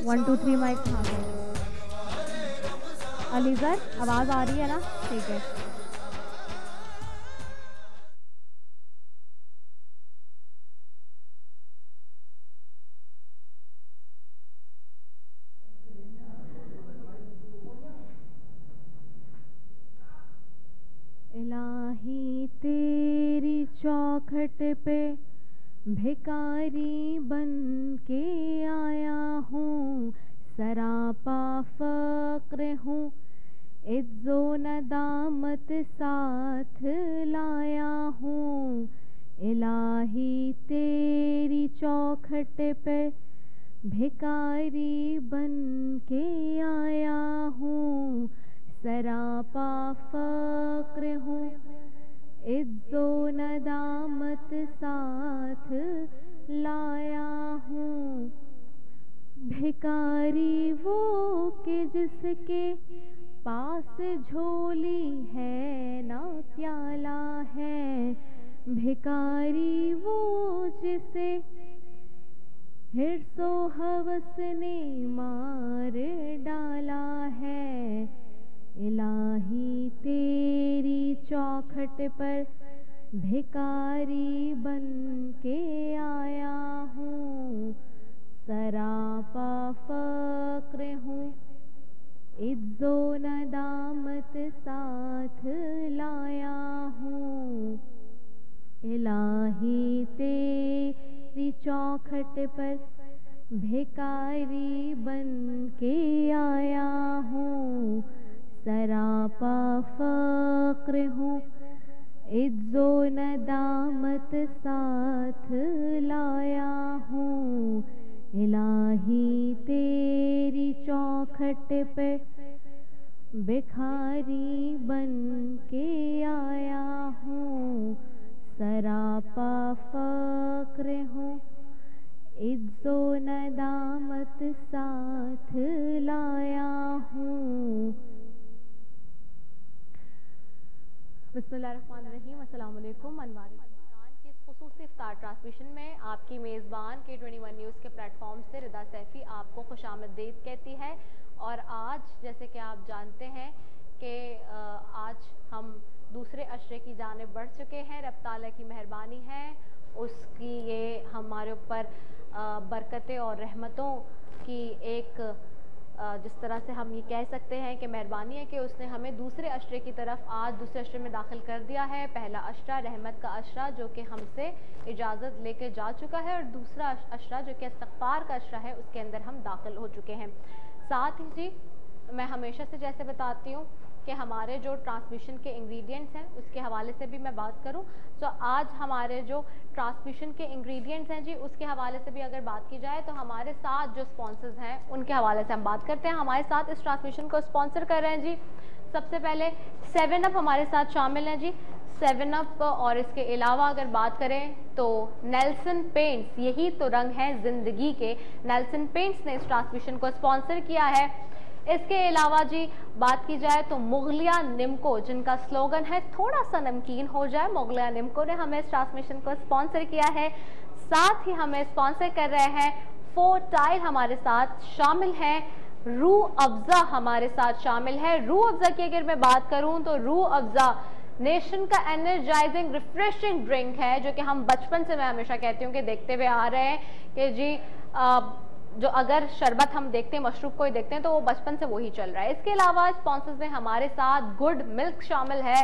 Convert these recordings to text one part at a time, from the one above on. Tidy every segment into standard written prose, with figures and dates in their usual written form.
1 2 3 mic हाँ Ali sir आवाज़ आ रही है ना? ठीक है। इलाही तेरी चौखट पे भिखारी बन के आया हूँ, सरापा फ़क्र हूँ, इज्जो नदामत साथ लाया हूँ। इलाही तेरी चौखट पे भिखारी बन के आया हूँ, सरापा फ़क्र हूँ, इज्जो नदामत साथ लाया हूँ। भिखारी वो कि जिसके पास झोली है ना प्याला है, भिखारी वो जिसे हिर्सो हवस ने मार डाला है। इलाही तेरी चौखट पर भिखारी बन के आया हूँ, सरापा फ़क्र हूँ, इज्जो नदामत साथ लाया हूँ। इलाही तेरी चौखट पर भिखारी बन के आया हूँ, सरापा फ़क्र हूँ, इज्जो नदामत साथ लाया हूँ। इलाही तेरी चौखट पे भिखारी बन के आया हूँ, सरापा फ़क्र हूँ, इज्जो नदामत साथ लाया हूँ। बिस्मिल्लाहिर्रहमानिर्रहीम। अस्सलाम वालेकुम। अनवार की इस खुसूसी इफ्तार ट्रांसमिशन में आपकी मेज़बान K21 न्यूज़ के प्लेटफॉर्म से रिदा सैफ़ी आपको खुशामदीद कहती है। और आज जैसे कि आप जानते हैं कि आज हम दूसरे अशरे की जानिब बढ़ चुके हैं। रब ताला की मेहरबानी है, उसकी ये हमारे ऊपर बरकतें और रहमतों की एक जिस तरह से हम ये कह सकते हैं कि मेहरबानी है कि उसने हमें दूसरे अशरे की तरफ आज दूसरे अशरे में दाखिल कर दिया है। पहला अशरा रहमत का अशरा जो कि हमसे इजाज़त लेके जा चुका है, और दूसरा अशरा जो कि इस्तग़फ़ार का अशरा है, उसके अंदर हम दाखिल हो चुके हैं। साथ ही जी मैं हमेशा से जैसे बताती हूँ कि हमारे जो ट्रांसमिशन के इंग्रेडिएंट्स हैं उसके हवाले से भी मैं बात करूं, तो आज हमारे जो ट्रांसमिशन के इंग्रेडिएंट्स हैं जी उसके हवाले से भी अगर बात की जाए तो हमारे साथ जो स्पॉन्सर्स हैं उनके हवाले से हम बात करते हैं। हमारे साथ इस ट्रांसमिशन को स्पॉन्सर कर रहे हैं जी सबसे पहले 7 अप हमारे साथ शामिल हैं जी। 7 अप और इसके अलावा अगर बात करें तो नेल्सन पेंट्स, यही तो रंग है ज़िंदगी के, नेल्सन पेंट्स ने इस ट्रांसमिशन को स्पॉन्सर किया है। इसके अलावा जी बात की जाए तो मुगलिया निम्को, जिनका स्लोगन है थोड़ा सा नमकीन हो जाए, मुगलिया निम्को ने हमें इस ट्रांसमिशन को स्पॉन्सर किया है। साथ ही हमें स्पॉन्सर कर रहे हैं 4 टायर हमारे साथ शामिल हैं, रूह अफ़ज़ा हमारे साथ शामिल है। रूह अफ़ज़ा की अगर मैं बात करूं तो रूह अफ़ज़ा नेशन का एनर्जाइजिंग रिफ्रेशिंग ड्रिंक है, जो कि हम बचपन से मैं हमेशा कहती हूँ कि देखते हुए आ रहे हैं कि जी जो अगर शरबत हम देखते हैं, मशरूब कोई देखते हैं तो वो बचपन से वही चल रहा है। इसके अलावा स्पॉन्सर्स में हमारे साथ गुड मिल्क शामिल है,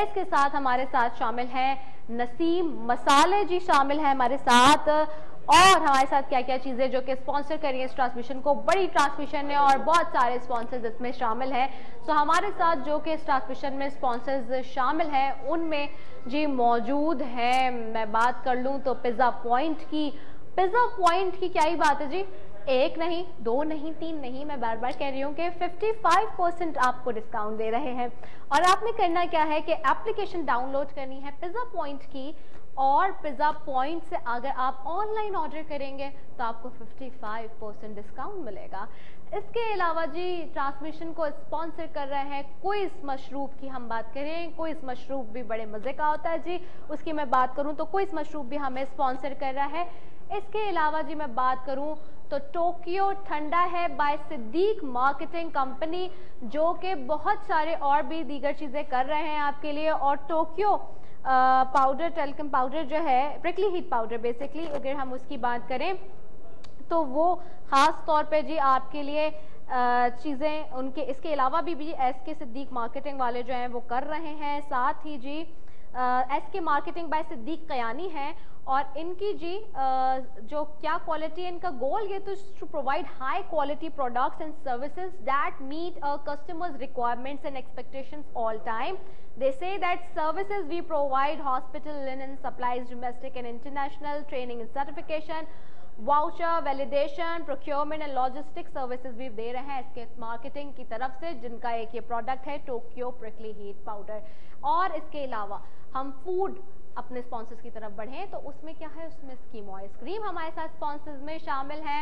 इसके साथ हमारे साथ शामिल है नसीम मसाले जी शामिल है हमारे साथ, और हमारे साथ क्या क्या चीज़ें जो कि स्पॉन्सर करिए इस ट्रांसमिशन को, बड़ी ट्रांसमिशन है और बहुत सारे स्पॉन्सर्स इसमें शामिल हैं। तो हमारे साथ जो कि इस ट्रांसमिशन में स्पॉन्सर्स शामिल हैं उनमें जी मौजूद है, मैं बात कर लूँ तो पिज़्ज़ा पॉइंट की। पिज़्ज़ा पॉइंट की क्या ही बात है जी, 1 नहीं 2 नहीं 3 नहीं, मैं बार बार कह रही हूँ कि 55% आपको डिस्काउंट दे रहे हैं। और आपने करना क्या है कि एप्लीकेशन डाउनलोड करनी है पिज़्ज़ा पॉइंट की, और पिज़्ज़ा पॉइंट से अगर आप ऑनलाइन ऑर्डर करेंगे तो आपको 55% डिस्काउंट मिलेगा। इसके अलावा जी ट्रांसमिशन को स्पॉन्सर कर रहे हैं क्विज़ मशरूब की हम बात करें, क्विज़ मशरूब भी बड़े मज़े का होता है जी, उसकी मैं बात करूं तो क्विज़ मशरूब भी हमें स्पॉन्सर कर रहा है। इसके अलावा जी मैं बात करूं तो टोक्यो ठंडा है बाय सिद्दीक मार्केटिंग कंपनी, जो कि बहुत सारे और भी दीगर चीज़ें कर रहे हैं आपके लिए। और टोक्यो पाउडर, टेल्कम पाउडर जो है, प्रिकली हीट पाउडर बेसिकली अगर हम उसकी बात करें तो वो ख़ास तौर पे जी आपके लिए चीज़ें उनके इसके अलावा भी एसके सिद्दीक मार्केटिंग वाले जो हैं वो कर रहे हैं। साथ ही जी S K marketing by Siddique Kayani है और इनकी जी जो क्या क्वालिटी है, इनका गोल ये तो to provide high quality products and services that meet customers requirements and expectations all time. They say that services we provide hospital linen supplies, domestic and international training and certification, voucher, validation, procurement and logistic services भी दे रहे हैं इसके marketing की तरफ से, जिनका एक ये प्रोडक्ट है टोक्यो प्रिकली हीट पाउडर। और इसके अलावा हम फूड अपने स्पॉन्सर्स की तरफ बढ़ें तो उसमें क्या है, उसमें स्कीमो आइसक्रीम हमारे साथ स्पॉन्सर्स में शामिल है।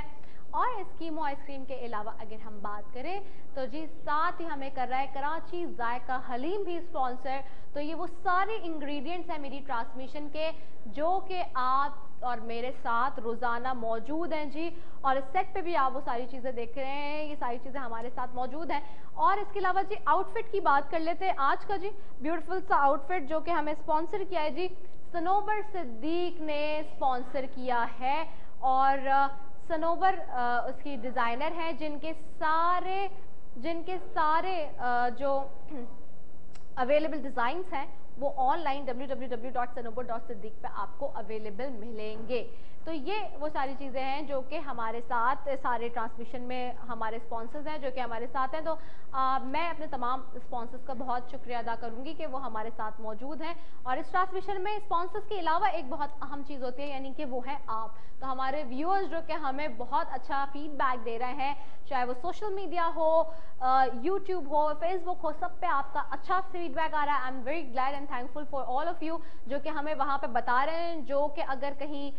और स्कीमो आइसक्रीम के अलावा अगर हम बात करें तो जी साथ ही हमें कर रहा है कराची जायका हलीम भी स्पॉन्सर। तो ये वो सारे इंग्रेडिएंट्स हैं मेरी ट्रांसमिशन के जो कि आप और मेरे साथ रोज़ाना मौजूद हैं जी। और इस सेट पे भी आप वो सारी चीज़ें देख रहे हैं, ये सारी चीज़ें हमारे साथ मौजूद हैं। और इसके अलावा जी आउटफिट की बात कर लेते हैं आज का जी, ब्यूटीफुल सा आउटफिट जो कि हमें स्पॉन्सर किया है जी सनोबर सिद्दीक ने स्पॉन्सर किया है। और सनोबर उसकी डिज़ाइनर हैं जिनके सारे जो अवेलेबल डिज़ाइंस हैं वो ऑनलाइन www.sanobar.siddiq पे आपको अवेलेबल मिलेंगे। तो ये वो सारी चीज़ें हैं जो कि हमारे साथ सारे ट्रांसमिशन में हमारे स्पॉन्सर्स हैं जो कि हमारे साथ हैं। तो मैं अपने तमाम स्पॉन्सर्स का बहुत शुक्रिया अदा करूंगी कि वो हमारे साथ मौजूद हैं। और इस ट्रांसमिशन में स्पॉन्सर्स के अलावा एक बहुत अहम चीज़ होती है, यानी कि वो है आप। तो हमारे व्यूअर्स जो कि हमें बहुत अच्छा फीडबैक दे रहे हैं, चाहे वो सोशल मीडिया हो, यूट्यूब हो, फेसबुक हो, सब पे आपका अच्छा फीडबैक आ रहा है। I am very glad and thankful for all of you जो कि हमें वहाँ पे बता रहे हैं, जो कि अगर कहीं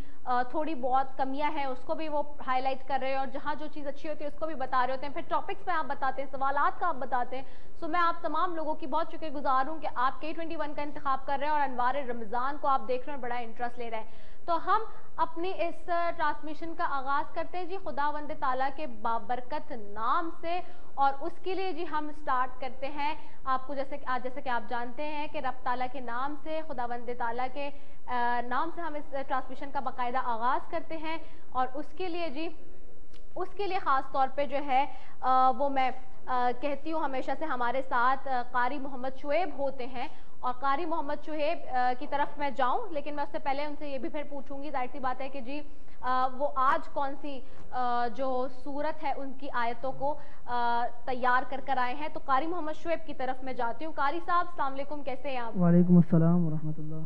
थोड़ी बहुत कमियां हैं उसको भी वो हाईलाइट कर रहे हैं और जहाँ जो चीज़ अच्छी होती है उसको भी बता रहे होते हैं। फिर टॉपिक्स पे आप बताते हैं, सवालात का आप बताते हैं। सो मैं आप तमाम लोगों की बहुत शुक्रगुजार हूँ कि आप K21 का इंतखाब कर रहे हैं और अनवार रमज़ान को आप देख रहे हैं, बड़ा इंटरेस्ट ले रहे हैं। तो हम अपनी इस ट्रांसमिशन का आगाज़ करते हैं जी खुदावंद ताला के बाबरकत नाम से। और उसके लिए जी हम स्टार्ट करते हैं आपको जैसे कि आप जानते हैं कि रब ताला के नाम से, खुदावंद ताला के नाम से हम इस ट्रांसमिशन का बाकायदा आगाज़ करते हैं। और उसके लिए ख़ास तौर पे जो है वो मैं कहती हूँ हमेशा से हमारे साथ कारी मोहम्मद शुएब होते हैं। और कारी मोहम्मद शुएब की तरफ मैं जाऊं, लेकिन मैं उससे पहले उनसे ये भी फिर पूछूंगी, जाहिर सी बात है कि जी वो आज कौन सी जो सूरत है उनकी आयतों को तैयार कर आए हैं। तो कारी मोहम्मद शुएब की तरफ मैं जाती हूँ। कारी साहब अस्सलाम वालेकुम, कैसे हैं आप? वालेकुम अस्सलाम वरहमतुल्लाह।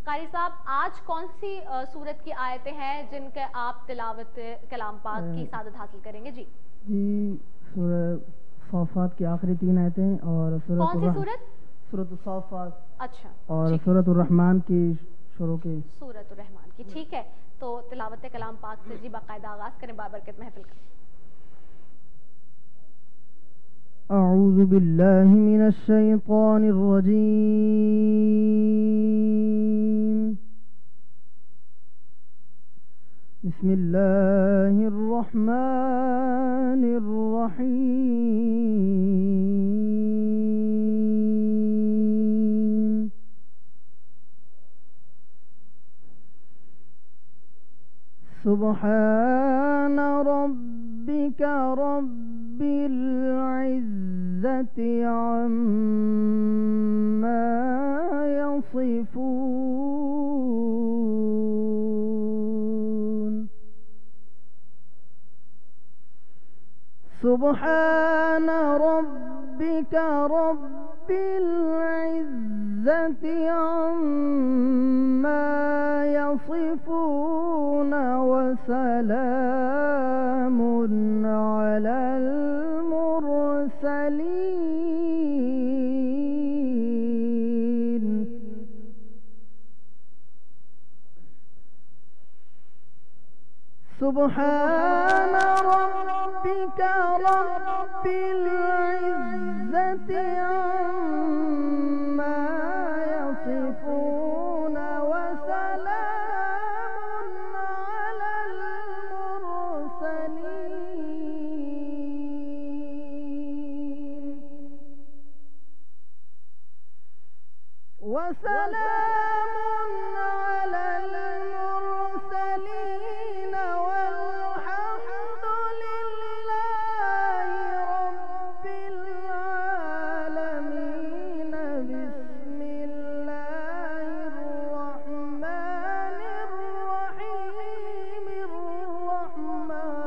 कारी साहब आज कौन सी सूरत की आयतें हैं जिनके आप तिलावत कलाम पाक की सादत हासिल करेंगे? जी सूरह साफ़ात की आखिरी 3 आयतें और कौन सी सूरत? सूरत साफ़ात। अच्छा। और सूरत रहमान की शुरू की सूरत रहमान की, ठीक है। तो तिलावत कलाम पाक से जी बाकायदा आगाज़ करें बाबरकत महफिल का। अऊज़ु बिल्लाहि मिनश शैतानिर रजीम। बिस्मिल्लाहिर रहमानिर रहीम। सुब्हान रब्बिका रब्बिल इज़्ज़ति अम्मा यसिफून। सुब्हान रब्बिका रब्बिल इज़्ज़ति अम्मा यसिफून व सलामुन अलल मुरसलीन सुब्हान रब्बिका रब्बिल इज्जति अम्मा यसिफून व सलामुन अलल मुरसलीन व सलामुन अलल मुरसलीन वल्हम्दु लिल्लाहि रब्बिल आलमीन बिस्मिल्लाहिर रहमानिर रहीमिर रहमान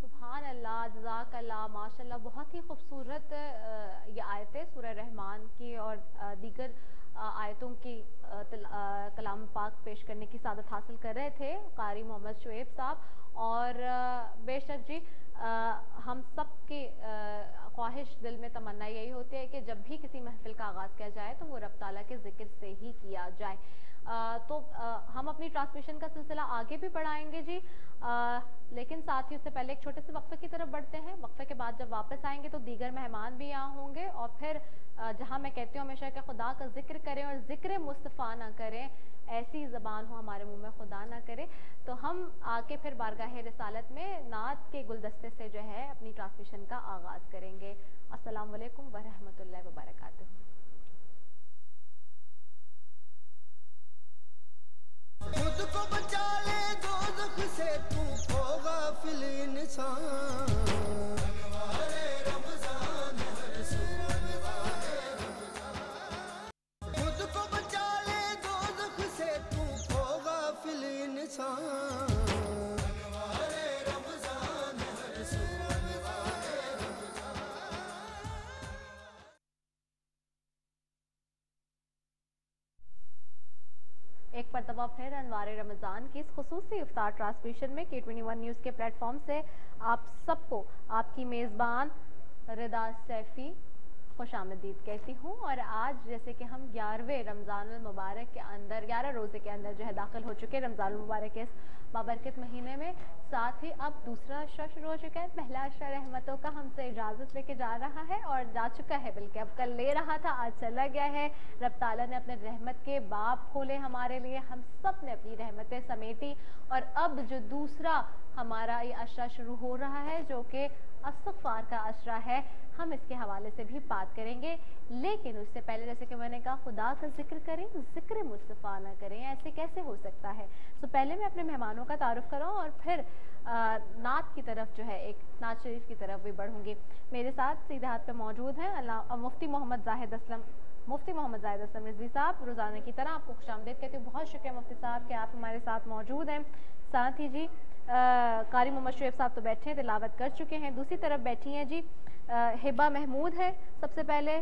सुभान अल्लाह, जज़ाक अल्लाह, माशाल्लाह। बहुत ही खूबसूरत ये आयतें सूरह रहमान की और दीगर आयतों की कलाम पाक पेश करने की सादत हासिल कर रहे थे कारी मोहम्मद शुएब साहब। और बेशक जी हम सब की ख्वाहिश, दिल में तमन्ना यही होती है कि जब भी किसी महफिल का आगाज़ किया जाए तो वो रब ताला के ज़िक्र से ही किया जाए। तो हम अपनी ट्रांसमिशन का सिलसिला आगे भी बढ़ाएंगे जी, लेकिन साथ ही उससे पहले एक छोटे से वक्फे की तरफ बढ़ते हैं। वक्फे के बाद जब वापस आएंगे तो दीगर मेहमान भी यहाँ होंगे और फिर जहाँ मैं कहती हूँ हमेशा कि खुदा का जिक्र करें और ज़िक्र मुस्तफ़ा ना करें, ऐसी ज़बान हो हमारे मुंह में खुदा ना करे, तो हम आके फिर बारगाह रिसालत में नात के गुलदस्ते से जो है अपनी ट्रांसमिशन का आगाज़ करेंगे। अस्सलाम वालेकुम व रहमतुल्लाहि व बरकातुहू। खुद को बचा ले दोज़ख से, तू हो गाफिल इंसान। खुद को बचा ले दोज़ख से, तू हो गाफिल इंसान। एक मरतबा फिर अनवारे रमज़ान की इस खुसूसी इफ्तार ट्रांसमिशन में K21 न्यूज़ के प्लेटफॉर्म से आप सबको आपकी मेज़बान रिदा सैफ़ी खुशामदीद कहती हूँ। और आज जैसे कि हम 11वें रमज़ानुल मुबारक के अंदर 11 रोज़े के अंदर जो है दाखिल हो चुके हैं रमज़ानुल मुबारक के इस बाबरकत महीने में, साथ ही अब दूसरा अशरा शुरू हो चुका है। पहला अशरा रहमतों का हमसे इजाज़त लेके जा रहा है और जा चुका है, बल्कि अब कल ले रहा था, आज चला गया है। रब ताला ने अपने रहमत के बाब खोले हमारे लिए, हम सब ने अपनी रहमतें समेटी और अब जो दूसरा हमारा ये अशरा शुरू हो रहा है जो कि इस्तिग़फ़ार का अशरा है, हम इसके हवाले से भी बात करेंगे। लेकिन उससे पहले जैसे कि मैंने कहा, खुदा का जिक्र करें, ज़िक्र मुस्तफ़ा ना करें, ऐसे कैसे हो सकता है। तो पहले मैं अपने मेहमानों का तारुफ कराऊँ और फिर नात की तरफ जो है एक नात शरीफ की तरफ भी बढ़ूँगी। मेरे साथ सीधे हाथ पे मौजूद हैं मुफ्ती मोहम्मद जाहिद असलम रिजवी साहब। रोज़ाना की तरह आपको खुशामदीद कहती हूँ। बहुत शुक्रिया मुफ्ती साहब कि आप हमारे साथ मौजूद हैं। साथ ही जी कारी मोहम्मद शुएब साहब तो बैठे हैं, तिलावत कर चुके हैं। दूसरी तरफ बैठी हैं जी हिबा महमूद है। सबसे पहले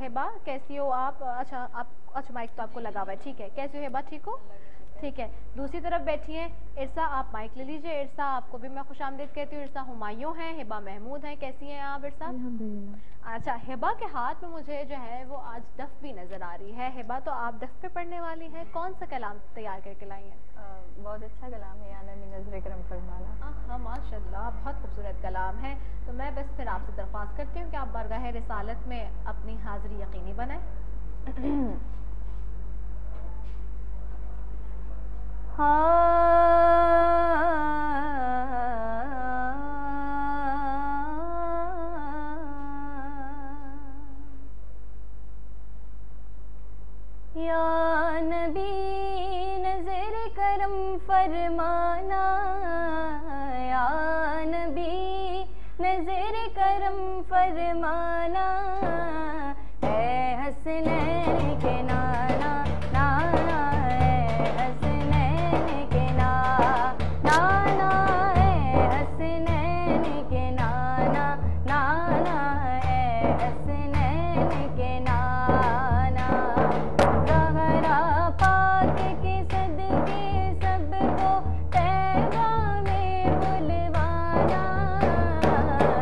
हिबा कैसी हो आप? अच्छा माइक तो आपको लगा हुआ है, ठीक है। कैसी हो हिबा, ठीक हो? ठीक है। दूसरी तरफ बैठी हैं इरसा, आप माइक ले लीजिए। इरसा आपको भी मैं खुशामदीद कहती हूँ। इरसा हुमायूं हैं, हिबा महमूद हैं। कैसी हैं आप इरसा? अल्हम्दुलिल्लाह। अच्छा, हिबा के हाथ में मुझे जो है वो आज डफ भी नज़र आ रही है। हिबा तो आप डफ पे पढ़ने वाली हैं, कौन सा कलाम तैयार करके लाई हैं? बहुत अच्छा कलाम है, याना में नज़र करम फरमाना। हाँ माशाल्लाह, बहुत खूबसूरत कलाम है। तो मैं बस फिर आपसे दरख्वास्त करती हूँ कि आप बारगाह रिसालत में अपनी हाज़िरी यकीनी बनाएं। या नबी नज़र करम फरमाना, या फरमाना है हसनैन के नाना नाना है हसनैन के नाना है हसनैन के नाना नाना है हसनैन के नाना ज़हरा पाक के सदके सबको तैबा में बुलवाना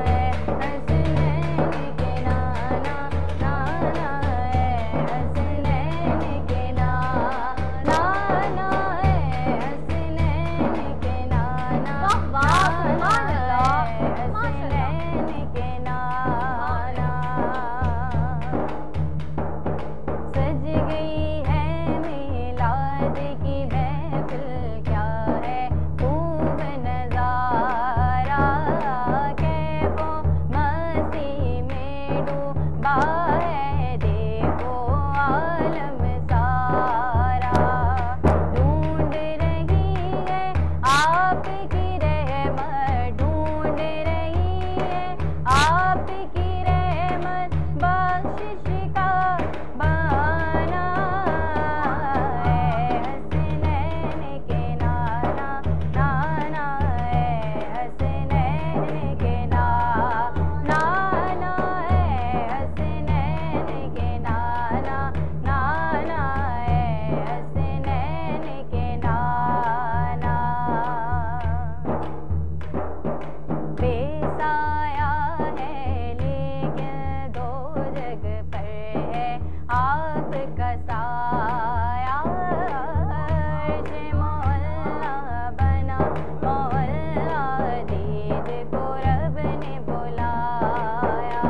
है हसनैन के नाना नाना है हसनैन के नाना है हसनैन के नाना हसनैन के नाना सज गई है मिलाद की महफिल क्या है खूब नजारा कैफो मस्ती में डूबा है देखो आलम सारा ढूंढ रही है आपकी रहमत ढूंढ रही है आपकी रहमत बख्शिश का बहाना है हसनैन के नाना नाना है हसनैन के नाना है हसनैन के नाना नाना है हसनैन के नाना बेसाया है लेकिन दो जग पर है आपका साया अर्श मोहल्ला बना मोहल्ला दीद को रब ने बुलाया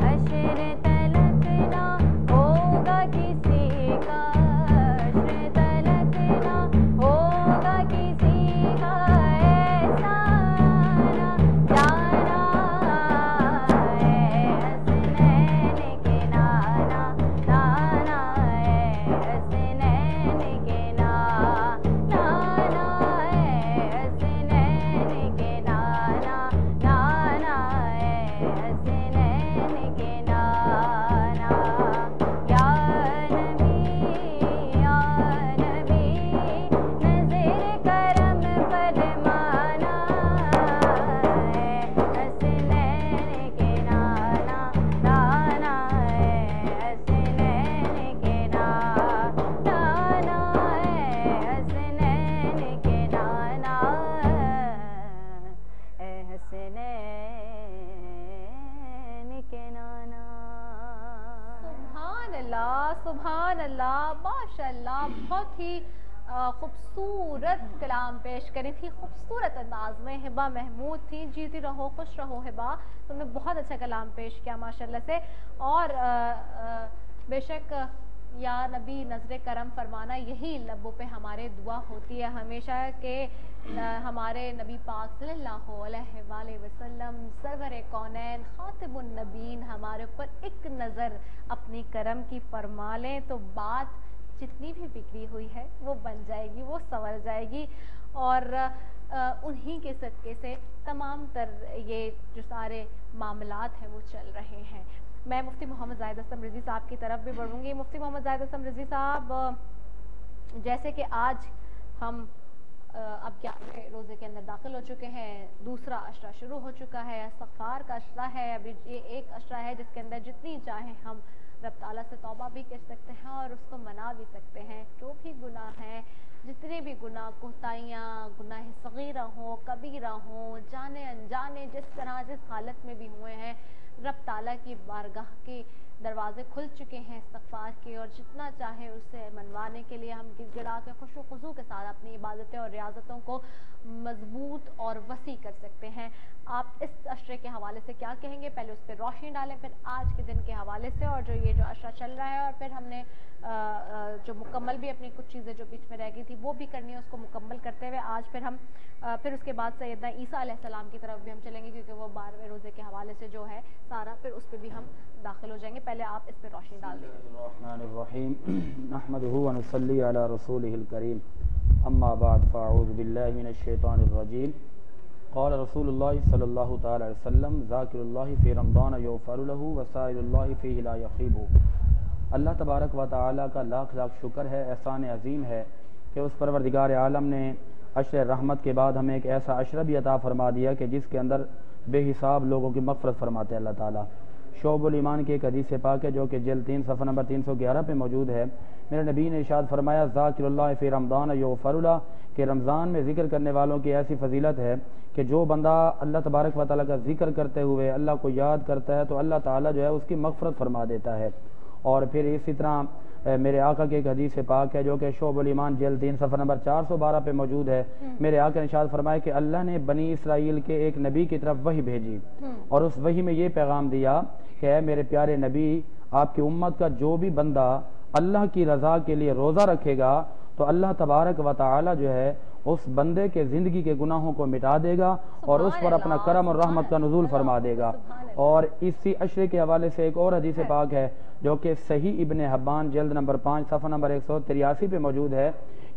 हश्र तलक ना होगा किसी का हश्र तलक ना होगा किसी का ऐसा आना जाना है हसनैन के नाना नाना है हसनैन के नाना है हसनैन के नाना नाना है हसनैन के नाना या नबी नज़र करम फरमाना है हसनैन के नाना नाना है हसनैन के नाना है हसनैन के नाना है हसनैन के नाना सुभान अल्लाह माशाल्लाह बहुत ही खूबसूरत कलाम पेश करी थी, खूबसूरत अंदाज में हिबा महमूद थी। जीती रहो खुश रहो हिबा, तुमने बहुत अच्छा कलाम पेश किया माशाल्लाह से। और बेशक या नबी नजर करम फरमाना, यही लबों पे हमारे दुआ होती है हमेशा कि हमारे नबी पाक सल्लल्लाहु अलैहि वसल्लम सरवर कौनैन खातिमुन नबीन हमारे ऊपर एक नज़र अपनी करम की फरमा लें तो बात जितनी भी बिगड़ी हुई है वो बन जाएगी, वो संवर जाएगी। और उन्हीं के सदक़े से तमाम तर ये जो सारे मामलात हैं वो चल रहे हैं। मैं मुफ्ती मोहम्मद ज़ाहिद असलम रिज़वी साहब की तरफ भी बढ़ूँगी। मुफ्ती मोहम्मद ज़ाहिद असलम रिज़वी साहब, जैसे कि आज हम अब 11वें रोज़े के अंदर दाखिल हो चुके हैं, दूसरा अशरा शुरू हो चुका है, इस्तग़फ़ार का अशरा है। अभी ये एक अशरा है जिसके अंदर जितनी चाहे हम रब ताला से तौबा भी कर सकते हैं और उसको मना भी सकते हैं। जो भी गुनाह हैं, जितने भी गुनाह कोताहियाँ, गुनाह सगीरा हो कबीरा हो, जाने अनजाने जिस तरह जिस हालत में भी हुए हैं, रब ताला की बारगाह के दरवाज़े खुल चुके हैं इस्तग़फ़ार के, और जितना चाहे उससे मनवाने के लिए हम गिड़गिड़ा के खुशो खुशू के साथ अपनी इबादतें और रियाज़तों को मजबूत और वसी कर सकते हैं। आप इस अशरे के हवाले से क्या कहेंगे? पहले उस पर रोशनी डालें, फिर आज के दिन के हवाले से और जो ये जो अशरा चल रहा है, और फिर हमने जो मुकम्मल भी अपनी कुछ चीज़ें जो बीच में रह गई थी वो भी करनी है, उसको मुकम्मल करते हुए आज फिर हम फिर उसके बाद सैयदना ईसा अलैहिस्सलाम की तरफ भी हम चलेंगे, क्योंकि वो 12वें रोज़े के हवाले से जो है सारा, फिर उस पर भी हम दाखिल हो जाएंगे। पहले आप इस पर रोशनी डाल बिस्मिल्लाहिर्रहमानिर्रहीम नहमदुहु व नुसल्ली अला रसूलिहिल करीम अम्मा बाद फ़अऊज़ु बिल्लाहि मिनश शैतानिर रजीम क़ाल रसूलुल्लाह सल्लल्लाहु तआला अलैहि वसल्लम ज़ाकिरुल्लाहि फ़ी रमज़ान युग़फ़रु लहू व साइरुल्लाहि फ़ीहि ला यख़ीबु। अल्लाह तबारक व तआला का लाख लाख शुक्र है, एहसान अज़ीम है कि उस परवरदिगार आलम ने अशर रहमत के बाद हमें एक ऐसा अशर भी अता फरमा दिया कि जिसके अंदर बेहिसाब लोगों की मग़फ़िरत फरमाते हैं अल्लाह ताला। शोबुल ईमान की एक हदीस पाक है जो कि जिल्द 3 सफ़ा नंबर 311 पे मौजूद है। मेरे नबी ने इरशाद फरमाया ज़ाकिरुल्लाह फ़ी रमज़ान युग़फ़रु लहू, कि रमज़ान में ज़िक्र करने वालों की ऐसी फजीलत है कि जो बंदा अल्लाह तबारक व तआला का ज़िक्र करते हुए अल्लाह को याद करता है तो अल्लाह ताला जो है उसकी मग़फ़िरत फरमा देता है। और फिर इसी तरह मेरे आका की एक हदीस पाक है जो कि शोबुल ईमान जिल्द 3 सफ़ा नंबर 412 पे मौजूद है। मेरे आका ने इरशाद फरमाया कि अल्लाह ने बनी इसराइल के एक नबी की तरफ वही भेजी और उस वही में ये पैगाम दिया कि है मेरे प्यारे नबी, आपकी उम्मत का जो भी बंदा अल्लाह की रज़ा के लिए रोज़ा रखेगा तो अल्लाह तबारक व तआला जो है उस बंदे के ज़िंदगी के गुनाहों को मिटा देगा और उस पर अपना करम और रहमत का नुज़ूल फरमा देगा। और इसी अशरे के हवाले से एक और हदीस पाक है जो कि सही इब्ने हब्बान जल्द नंबर 5 सफ़ा नंबर 183 पे मौजूद है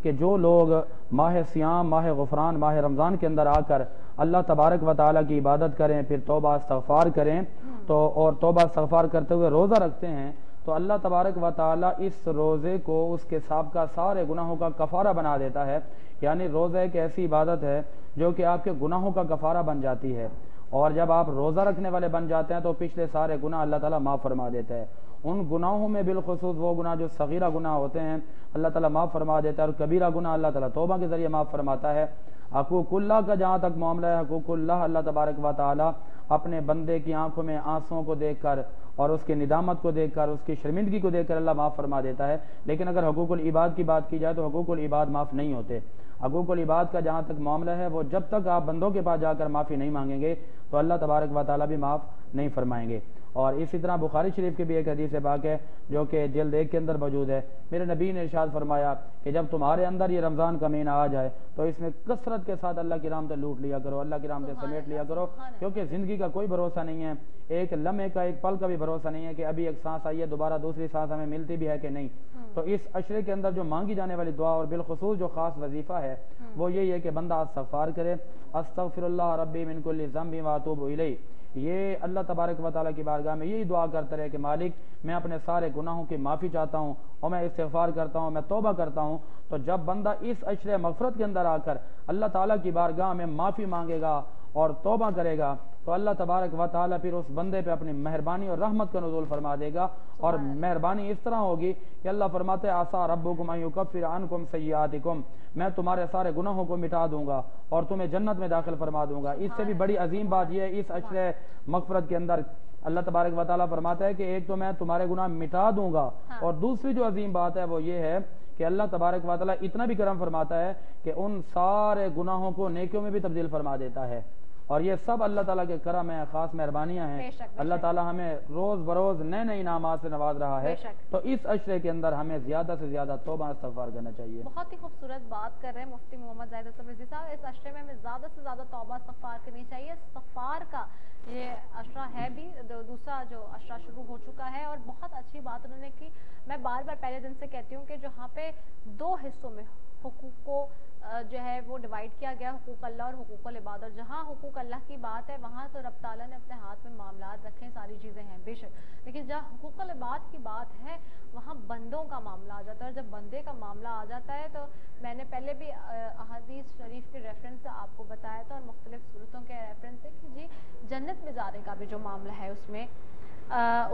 कि जो लोग माह सियाम, माह गुफ़रान, माह रमज़ान के अंदर आकर अल्लाह तबारक व तआला की इबादत करें, फिर तौबा इस्तग़फ़ार करें तो और तौबा इस्तग़फ़ार करते हुए रोज़ा रखते हैं तो अल्लाह तबारक व तआला इस रोज़े को उसके साबका सारे गुनाहों का कफ़ारा बना देता है। यानी रोज़ा एक ऐसी इबादत है जो कि आपके गुनाहों का कफ़ारा बन जाती है और जब आप रोज़ा रखने वाले बन जाते हैं तो पिछले सारे गुनाह अल्लाह ताला माफ़ फरमा देता है। उन गुनाहों में बिलखुसूस वो गुनाह जो सगीरा गुनाह होते हैं अल्लाह ताला माफ़ फरमा देता है और कबीरा गुनाह अल्लाह ताला तौबा के ज़रिए माफ़ फरमाता है। हकूकुल्लाह का जहाँ तक मामला है, हकूकुल्लाह अल्लाह तबारक व तआला अपने बंदे की आंखों में आंसुओं को देखकर और उसकी निदामत को देखकर, उसकी शर्मिंदगी को देखकर अल्लाह माफ़ फरमा देता है। लेकिन अगर हकूकुल इबाद की बात की जाए तो हकूकुल इबाद माफ़ नहीं होते। हकूकुल इबाद का जहाँ तक मामला है वो जब तक आप बंदों के पास जाकर माफ़ी नहीं मांगेंगे तो अल्लाह तबारक व तआला भी माफ़ नहीं फरमाएंगे। और इसी तरह बुखारी शरीफ की भी एक हदीस पाक है जो कि जिल्द 1 के अंदर मौजूद है। मेरे नबी ने इरशाद फरमाया कि जब तुम्हारे अंदर ये रमज़ान का महीना आ जाए तो इसमें कसरत के साथ अल्लाह की रहमतें लूट लिया करो, अल्लाह की रहमतें समेट लिया करो, क्योंकि ज़िंदगी का कोई भरोसा नहीं है, एक लम्हे का, एक पल का भी भरोसा नहीं है कि अभी एक सांस आई है, दोबारा दूसरी सांस हमें मिलती भी है कि नहीं। तो इस अशरे के अंदर जो मांगी जाने वाली दुआ और बिलखुसूस जो खास वजीफ़ा है वो यही है कि बंदा इस्तग़फ़ार करे, अस्तग़फिरुल्लाह रब्बी मिन कुल्लि ज़ंबि व अतूबु इलैह। ये अल्लाह तबारक व तआला की बारगाह में यही दुआ करते रहे कि मालिक मैं अपने सारे गुनाहों की माफ़ी चाहता हूँ और मैं इस्तिग़फ़ार करता हूँ, मैं तौबा करता हूँ। तो जब बंदा इस अशरे मग़फ़िरत के अंदर आकर अल्लाह ताला की बारगाह में माफ़ी मांगेगा और तौबा करेगा तो अल्लाह तबारक व तआला फिर उस बंदे पे अपनी मेहरबानी और रहमत का नुज़ूल फरमा देगा। और मेहरबानी इस तरह होगी कि अल्लाह फरमाते हैं आसा रब्बुकुम अन युकफ्फिर अन्कुम सय्यातिकुम, मैं तुम्हारे सारे गुनाहों को मिटा दूंगा और तुम्हें जन्नत में दाखिल फरमा दूंगा। इससे भी बड़ी अजीम बात यह है इस अशरे मग़फ़िरत के अंदर अल्लाह तबारक व तआला फरमाता है कि एक तो मैं तुम्हारे गुनाह मिटा दूंगा और दूसरी जो अजीम बात है वो ये है कि अल्लाह तबारक व तआला इतना भी करम फरमाता है कि उन सारे गुनाहों को नेकियों में भी तब्दील फरमा देता है। और ये सब अल्लाह ताला के करम है, खास मेहरबानियां हैं। अल्लाह ताला हमें रोज़ बरोज़ नए नए इनामात से नवाज रहा है। तो इस अशरे के अंदर हमें ज़्यादा से ज़्यादा तौबा इस्तग़फ़ार करना चाहिए। बहुत ही खूबसूरत बात कर रहे हैं मुफ्ती मोहम्मद ज़ाहिद हसन रिज़वी साहब। इस अशरे में हमें ज़्यादा से ज़्यादा तौबा इस्तग़फ़ार करनी चाहिए। इस्तग़फ़ार का ये अशरा है भी, दूसरा जो अशरा शुरू हो चुका है और बहुत अच्छी बात उन्होंने की। मैं बार बार पहले दिन से कहती हूँ कि जहाँ पे 2 हिस्सों में हुकूक को जो है वो डिवाइड किया गया, हुकूक अल्लाह और हुकूकुल इबाद। जहाँ हुकूक अल्लाह की बात है वहाँ तो रब ताला ने अपने हाथ में मामलात रखे, सारी चीज़ें हैं बेशक, लेकिन जहाँ हुकूकुल इबाद की बात है वहाँ बंदों का मामला आ जाता है। और जब बंदे का मामला आ जाता है तो मैंने पहले भी अहादीस शरीफ के रेफरेंस से आपको बताया था और मुख्तलिफ सूरतों के रेफरेंस से कि जी जन्नत में जाने का भी जो मामला है उसमें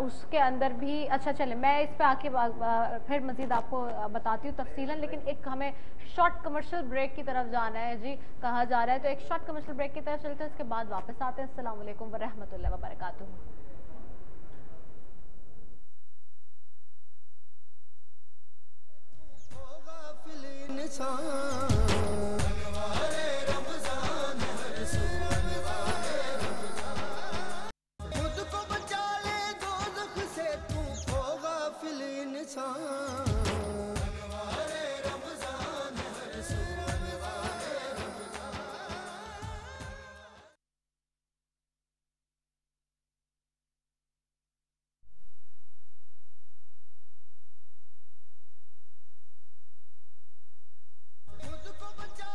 उसके अंदर भी अच्छा चले मैं इस पे आके फिर मज़ीद आपको बताती हूँ तफसीलन। लेकिन एक हमें शॉर्ट कमर्शियल ब्रेक की तरफ जाना है जी, कहा जा रहा है, तो एक शॉर्ट कमर्शियल ब्रेक की तरफ चलते हैं, उसके बाद वापस आते हैं। अस्सलाम वालेकुम व रहमतुल्लाहि व बरकातुहू। खुद को बचा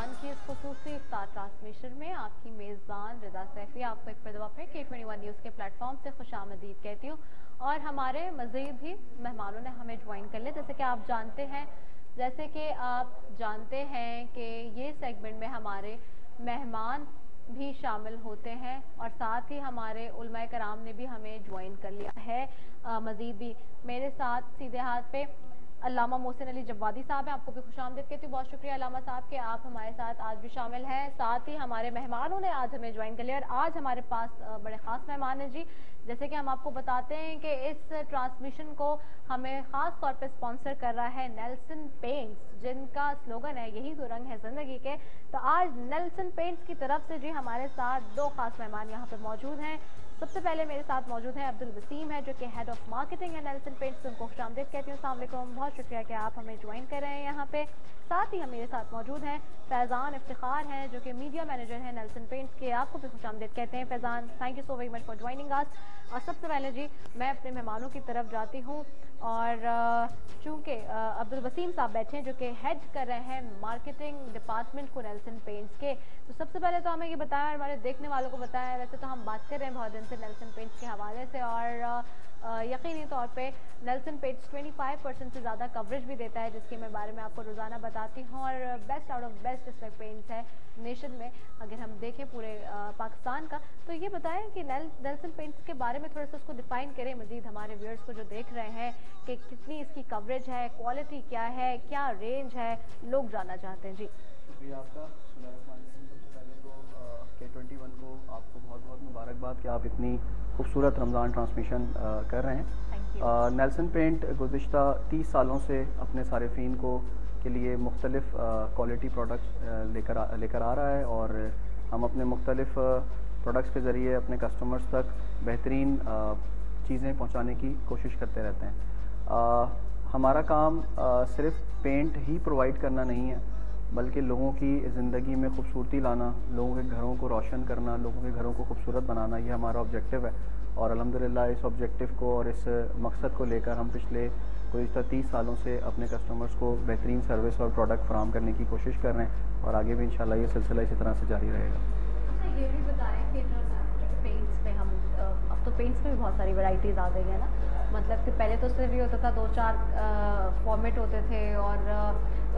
रमज़ान की इस खुसूसी इफ्तार ट्रांसमिशन में आपकी मेज़बान रिदा सैफ़ी आपको एक दफ़ा फिर K21 न्यूज़ के प्लेटफॉर्म से खुशामदीद कहती हूँ। और हमारे मज़ीद भी मेहमानों ने हमें ज्वाइन कर लिया। जैसे कि आप जानते हैं कि ये सेगमेंट में हमारे मेहमान भी शामिल होते हैं और साथ ही हमारे उलमाए कराम ने भी हमें ज्वाइन कर लिया है। मज़ीद भी मेरे साथ सीधे हाथ पे अल्लामा मोहसिन अली जब्बादी साहब हैं। आपको भी खुशामदीद कहती हूँ। बहुत शुक्रिया अल्लामा साहब के आप हमारे साथ आज भी शामिल हैं। साथ ही हमारे मेहमानों ने आज हमें ज्वाइन कर लिया और आज हमारे पास बड़े ख़ास मेहमान हैं जी। जैसे कि हम आपको बताते हैं कि इस ट्रांसमिशन को हमें ख़ास तौर पे स्पॉन्सर कर रहा है नेल्सन पेंट्स, जिनका स्लोगन है यही तो रंग है ज़िंदगी के। तो आज नेल्सन पेंट्स की तरफ से जी हमारे साथ दो ख़ास मेहमान यहाँ पर मौजूद हैं। सबसे पहले मेरे साथ मौजूद हैं अब्दुल वसीम है, जो कि हेड ऑफ मार्केटिंग है नेल्सन पेंट्स। उनको खुशामदीद कहती हूँ। अस्सलाम वालेकुम, बहुत शुक्रिया कि आप हमें ज्वाइन कर रहे हैं यहाँ पे। साथ ही हम मेरे साथ मौजूद हैं फैज़ान इफ्तिखार हैं, जो कि मीडिया मैनेजर हैं नेल्सन पेंट्स के। आपको भी खुशामदीद कहते हैं Faizan. Thank you so very much for joining us. और सबसे पहले जी मैं अपने मेहमानों की तरफ जाती हूँ और चूँकि अब्दुल वसीम साहब बैठे हैं जो कि हेड कर रहे हैं मार्केटिंग डिपार्टमेंट को नेल्सन पेंट्स के, तो सबसे पहले तो हमें ये बताया, हमारे देखने वालों को बताया, वैसे तो हम बात कर रहे हैं बहुत दिन से नेल्सन पेंट्स के हवाले से और यकीनी तौर पे नेल्सन पेंट्स 25% से ज़्यादा कवरेज भी देता है, जिसके मैं बारे में आपको रोज़ाना बताती हूँ। और बेस्ट आउट ऑफ बेस्ट इसमें पेंट्स है नेशन में, अगर हम देखें पूरे पाकिस्तान का। तो ये बताएं कि नेल्सन पेंट्स के बारे में थोड़ा सा उसको डिफ़ाइन करें मज़ीद हमारे व्यूअर्स को जो देख रहे हैं कि कितनी इसकी कवरेज है, क्वालिटी क्या है, क्या रेंज है, लोग जानना चाहते हैं जी। शुक्रिया आपका। सबसे पहले तो K21 को आपको बहुत बहुत मुबारकबाद कि आप इतनी खूबसूरत रमज़ान ट्रांसमिशन कर रहे हैं। नेल्सन पेंट गुज़िश्ता 30 सालों से अपने सारिफीन को के लिए मुख्तलिफ़ क्वालिटी प्रोडक्ट्स लेकर आ रहा है और हम अपने मुख्तलिफ़ प्रोडक्ट्स के ज़रिए अपने कस्टमर्स तक बेहतरीन चीज़ें पहुंचाने की कोशिश करते रहते हैं। हमारा काम सिर्फ पेंट ही प्रोवाइड करना नहीं है, बल्कि लोगों की ज़िंदगी में खूबसूरती लाना, लोगों के घरों को रोशन करना, लोगों के घरों को खूबसूरत बनाना, ये हमारा ऑब्जेक्टिव है। और अल्हम्दुलिल्लाह इस ऑब्जेक्टिव को और इस मकसद को लेकर हम पिछले गुज़िश्ता 30 सालों से अपने कस्टमर्स को बेहतरीन सर्विस और प्रोडक्ट फराहम करने की कोशिश कर रहे हैं और आगे भी इंशाल्लाह ये सिलसिला इसी तरह से जारी रहेगा। अच्छा, ये भी बताएं कि जो पेंट्स में हम अब तो पेंट्स में भी बहुत सारी वैरायटीज़ आ गई है ना, मतलब कि पहले तो सिर्फ ये होता था 2-4 फॉर्मेट होते थे और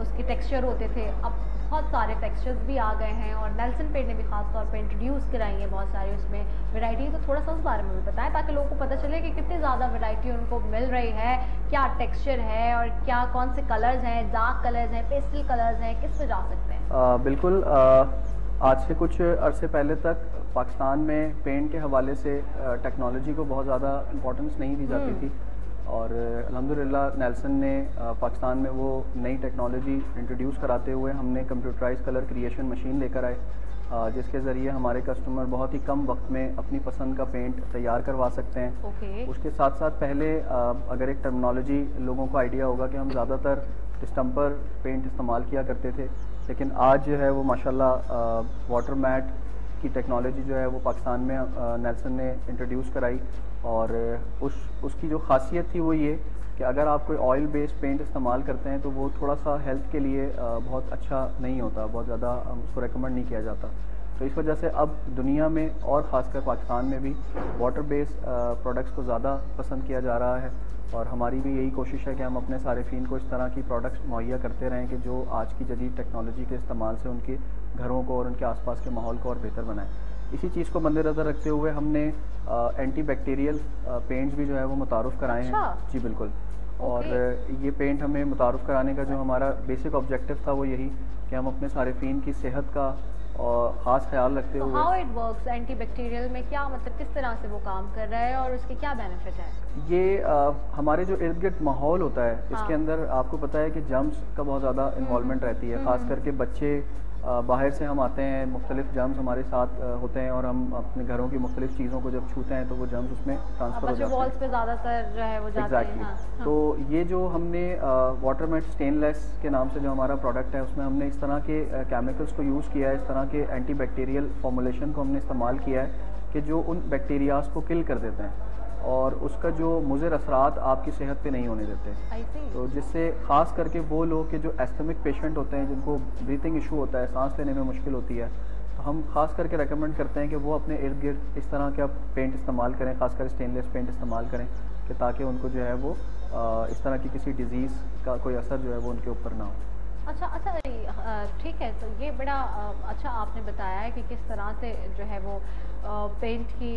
उसके टेक्सचर होते थे, अब बहुत सारे टेक्सचर्स भी आ गए हैं और नेल्सन पेंट ने भी ख़ास तौर पे इंट्रोड्यूस कराई है बहुत सारी उसमें वैरायटी। तो थोड़ा सा उस बारे में भी बताएं ताकि लोगों को पता चले कि कितनी ज़्यादा वैरायटी उनको मिल रही है, क्या टेक्सचर है और क्या कौन से कलर्स हैं, डार्क कलर्स हैं, पेस्टल कलर्स हैं, किस पे जा सकते हैं। बिल्कुल, आज से कुछ अरसे पहले तक पाकिस्तान में पेंट के हवाले से टेक्नोलॉजी को बहुत ज़्यादा इम्पोर्टेंस नहीं दी जाती थी और अल्हम्दुलिल्लाह नेल्सन ने पाकिस्तान में वो नई टेक्नोलॉजी इंट्रोड्यूस कराते हुए हमने कंप्यूटराइज कलर क्रिएशन मशीन लेकर आए, जिसके ज़रिए हमारे कस्टमर बहुत ही कम वक्त में अपनी पसंद का पेंट तैयार करवा सकते हैं। उसके साथ साथ पहले अगर एक टर्मिनोलॉजी लोगों को आइडिया होगा कि हम ज़्यादातर स्टम्पर पेंट इस्तेमाल किया करते थे, लेकिन आज जो है वो माशाल्लाह वाटर मैट की टेक्नोलॉजी जो है वो पाकिस्तान में नेल्सन ने इंट्रोड्यूस कराई और उसकी जो खासियत थी वो ये कि अगर आप कोई ऑयल बेस्ड पेंट इस्तेमाल करते हैं तो वो थोड़ा सा हेल्थ के लिए बहुत अच्छा नहीं होता, बहुत ज़्यादा उसको रेकमेंड नहीं किया जाता। तो इस वजह से अब दुनिया में और ख़ासकर पाकिस्तान में भी वाटर बेस्ड प्रोडक्ट्स को ज़्यादा पसंद किया जा रहा है और हमारी भी यही कोशिश है कि हम अपने सारिफीन को इस तरह की प्रोडक्ट्स मुहैया करते रहें कि जो आज की जदीद टेक्नोलॉजी के इस्तेमाल से उनके घरों को और उनके आसपास के माहौल को और बेहतर बनाएं। इसी चीज़ को मद्देनज़र रखते हुए हमने एंटी बैक्टीरियल पेंट्स भी जो है वो मुतारुफ़ कराए हैं। जी बिल्कुल। और ये पेंट हमें मुतारुफ़ कराने का जो हमारा बेसिक ऑब्जेक्टिव था वो यही कि हम अपने सारिफीन की सेहत का और ख़ास ख्याल रखते हुए। How it works anti bacterial में, क्या मतलब किस तरह से वो काम कर रहा है और उसके क्या बेनिफिट है? ये हमारे जो इर्द गिर्द माहौल होता है इसके अंदर आपको पता है कि जर्म्स का बहुत ज़्यादा इन्वॉल्वमेंट रहती है, ख़ास करके बच्चे बाहर से हम आते हैं, मुख्तलिफ जर्म्स हमारे साथ होते हैं और हम अपने घरों की मुख्तलिफ चीज़ों को जब छूते हैं तो वो जर्म्स उसमें ट्रांसफ़र हो जाते हैं। वॉल्स पे ज़्यादातर जो है वो जाते हैं। हाँ। तो ये जो हमने वाटर मैट स्टेनलेस के नाम से जो हमारा प्रोडक्ट है उसमें हमने इस तरह के केमिकल्स को यूज़ किया है, इस तरह के एंटी बैक्टीरियल फॉर्मुलेशन को हमने इस्तेमाल किया है कि जो उन बैक्टीरियाज को किल कर देते हैं और उसका जो मुज़र असरात आपकी सेहत पे नहीं होने देते। I see. तो जिससे ख़ास करके वो लोग के जो एस्थमिक पेशेंट होते हैं, जिनको ब्रीथिंग इशू होता है, सांस लेने में मुश्किल होती है, तो हम ख़ास करके रेकमेंड करते हैं कि वो अपने इर्द गिर्द इस तरह का पेंट इस्तेमाल करें, ख़ासकर स्टेनलेस पेंट इस्तेमाल करें, कि ताकि उनको जो है वो इस तरह की किसी डिज़ीज़ का कोई असर जो है वो उनके ऊपर ना हो। अच्छा ठीक है, तो ये बड़ा अच्छा आपने बताया है कि किस तरह से जो है वो पेंट की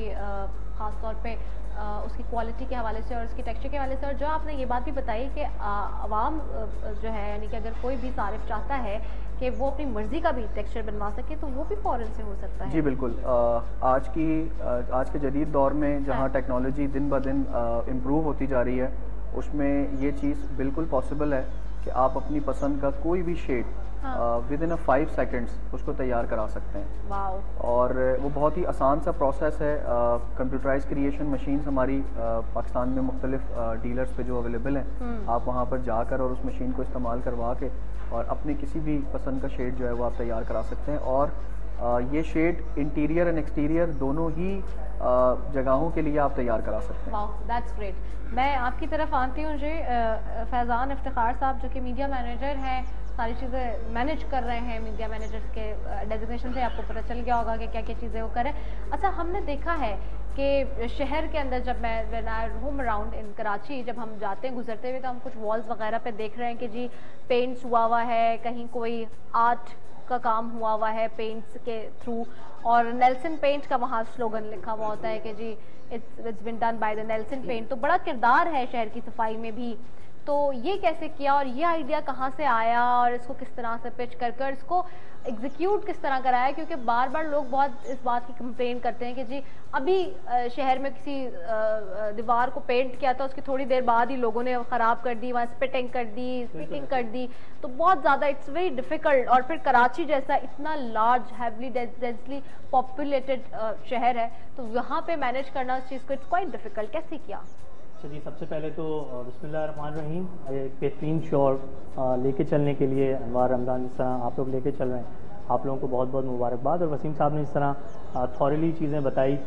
ख़ास तौर पे उसकी क्वालिटी के हवाले से और उसकी टेक्सचर के हवाले से, और जो आपने ये बात भी बताई कि आवाम जो है, यानी कि अगर कोई भी सारिफ चाहता है कि वो अपनी मर्ज़ी का भी टेक्सचर बनवा सके तो वो भी फ़ौरन से हो सकता है। जी बिल्कुल। आज के जदीद दौर में जहाँ टेक्नोलॉजी दिन ब दिन इम्प्रूव होती जा रही है, उसमें ये चीज़ बिल्कुल पॉसिबल है कि आप अपनी पसंद का कोई भी शेड विद इन 5 सेकेंड्स उसको तैयार करा सकते हैं। वाओ। और वो बहुत ही आसान सा प्रोसेस है। कंप्यूटराइज क्रिएशन मशीन्स हमारी पाकिस्तान में मुख्तलिफ डीलर्स पे जो अवेलेबल हैं, आप वहाँ पर जाकर और उस मशीन को इस्तेमाल करवा के और अपने किसी भी पसंद का शेड जो है वो आप तैयार करा सकते हैं। और ये शेड इंटीरियर एंड एक्सटीरियर दोनों ही जगहों के लिए आप तैयार करा सकते हैं। Wow, that's great. मैं आपकी तरफ आती हूँ जी, फैज़ान इफ्तिखार साहब जो कि मीडिया मैनेजर हैं, सारी चीज़ें मैनेज कर रहे हैं, मीडिया मैनेजर के डेजिग्नेशन से आपको पता चल गया होगा कि क्या क्या चीज़ें वो करें। अच्छा, हमने देखा है कि शहर के अंदर जब मैं when I roam around in Karachi, जब हम जाते हैं गुजरते हुए, तो हम कुछ वॉल्स वगैरह पे देख रहे हैं कि जी पेंट्स हुआ है, कहीं कोई आर्ट का काम हुआ है पेंट्स के थ्रू, और नेल्सन पेंट का वहाँ स्लोगन लिखा हुआ होता है कि जी it's been done by the Nelson paint. तो बड़ा किरदार है शहर की सफाई में भी। तो ये कैसे किया और ये आइडिया कहाँ से आया और इसको किस तरह से पिच कर इसको एग्जीक्यूट किस तरह कराया? क्योंकि बार बार लोग बहुत इस बात की कंप्लेन करते हैं कि जी अभी शहर में किसी दीवार को पेंट किया था, उसकी थोड़ी देर बाद ही लोगों ने ख़राब कर दी, वहाँ स्पिटिंग कर दी, स्पीकिंग कर दी, तो बहुत ज़्यादा इट्स वेरी डिफ़िकल्ट। और फिर कराची जैसा इतना लार्ज हैवली डेंसली पॉपुलेटेड शहर है, तो यहाँ पे मैनेज करना उस चीज़ को इट्स क्वाइट डिफ़िकल्ट। कैसे किया? अच्छा जी, सबसे पहले तो बिस्मिल्लाहिर्रहमानिर्रहीम, एक बेहतरीन शौर लेके चलने के लिए अनवार रमज़ान जिस तरह आप लोग लेके चल रहे हैं, आप लोगों को बहुत बहुत मुबारकबाद। और वसीम साहब ने इस तरह थॉरली चीज़ें बताई,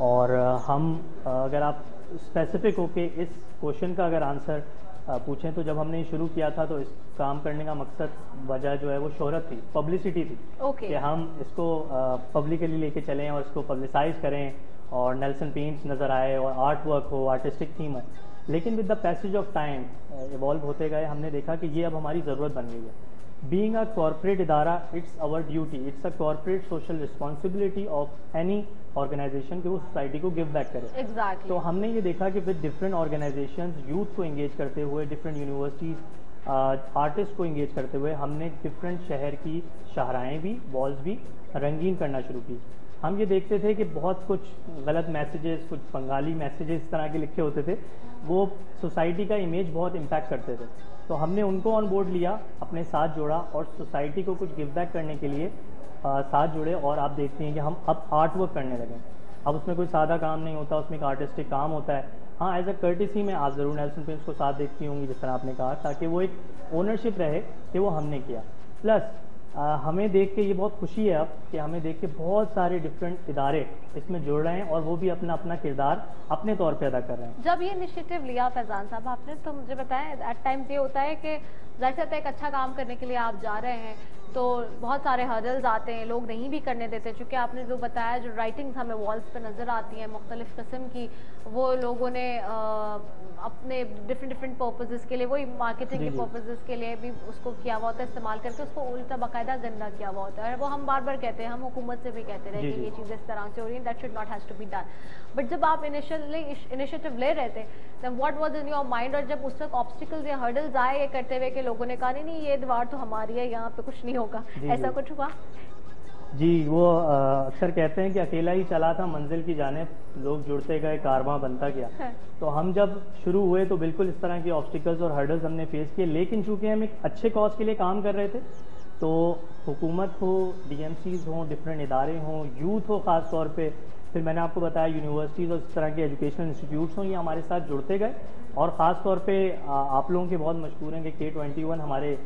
और हम अगर आप स्पेसिफिक होके इस क्वेश्चन का अगर आंसर पूछें, तो जब हमने शुरू किया था तो इस काम करने का मकसद वजह जो है वो शोहरत थी, पब्लिसिटी थी। कि हम इसको पब्लिकली लेके चलें और इसको पब्लिसाइज करें और नेल्सन पेंट्स नज़र आए और आर्ट वर्क हो, आर्टिस्टिक थीम है। लेकिन with the passage of time evolve होते गए, हमने देखा कि ये अब हमारी ज़रूरत बन गई है। बीइंग अ कॉर्पोरेट इदारा, it's our duty, it's a corporate social responsibility of any organisation कि वो सोसाइटी को गिव बैक करे। Exactly. तो हमने ये देखा कि विद डिफरेंट ऑर्गेनाइजेशंस, यूथ को इंगेज करते हुए, डिफरेंट यूनिवर्सिटीज़, आर्टिस्ट को इंगेज करते हुए, हमने डिफरेंट शहर की शाहराएँ भी, वॉल्स भी रंगीन करना शुरू की। हम ये देखते थे कि बहुत कुछ गलत मैसेजेस, कुछ बंगाली मैसेजेस इस तरह के लिखे होते थे, वो सोसाइटी का इमेज बहुत इम्पैक्ट करते थे। तो हमने उनको ऑन बोर्ड लिया, अपने साथ जोड़ा और सोसाइटी को कुछ गिव बैक करने के लिए साथ जुड़े। और आप देखते हैं कि हम अब आर्ट वर्क करने लगे। अब उसमें कोई सादा काम नहीं होता, उसमें एक आर्टिस्टिक काम होता है। हाँ, एज अ कर्टिसी में आप ज़रूर नेल्सन पेंट्स को साथ देखती होंगी, जिस तरह आपने कहा, ताकि वो एक ओनरशिप रहे कि वो हमने किया। प्लस हमें देख के ये बहुत खुशी है अब कि हमें देख के बहुत सारे डिफरेंट इदारे इसमें जुड़ रहे हैं और वो भी अपना अपना किरदार अपने तौर पे अदा कर रहे हैं। जब ये इनिशिएटिव लिया फैज़ान साहब आपने, तो मुझे बताएं एट टाइम्स ये होता है कि जैसे होता है एक अच्छा काम करने के लिए आप जा रहे हैं तो बहुत सारे हर्डल्स आते हैं, लोग नहीं भी करने देते। चूँकि आपने जो बताया, जो राइटिंग्स हमें वॉल्स पे नज़र आती हैं मुख्तलिफ़ किस्म की, वो लोगों ने अपने डिफरेंट पर्पसेस के लिए, वही मार्केटिंग के पर्पसेस के लिए भी उसको किया हुआ होता है, इस्तेमाल करके उसको उल्टा बाकायदा गंदा किया हुआ होता है। और वो हम बार बार कहते हैं, हम हुकूमत से भी कहते रहे कि ये चीज़ें इस तरह से हो रही हैं, that should not has to be done. But जब आप इनिशियली इनिशिएटिव ले रहे थे, तब what was in your mind? और जब उस वक्त ऑब्स्टिकल्स या हर्डल्स आए ये करते हुए कि लोगों ने कहा नहीं ये दीवार तो हमारी है, यहाँ पे कुछ नहीं होगा, ऐसा कुछ हुआ? जी, वो अक्सर कहते हैं कि अकेला ही चला था मंजिल की जानिब, लोग जुड़ते गए, कारवां बनता गया। तो हम जब शुरू हुए तो बिल्कुल इस तरह की ऑब्स्टिकल्स और हर्डल्स हमने फेस किए, लेकिन चूंकि हम एक अच्छे कॉज के लिए काम कर रहे थे, तो हुकूमत हो, DMCs हों, डिफरेंट इदारे हों, यूथ हो ख़ास तौर पे, फिर मैंने आपको बताया यूनिवर्सिटीज़ और इस तरह के एजुकेशनल इंस्टीट्यूट्स हों, ये हमारे साथ जुड़ते गए। और ख़ास तौर पे आप लोगों के बहुत मशहूर हैं कि K21 हमारे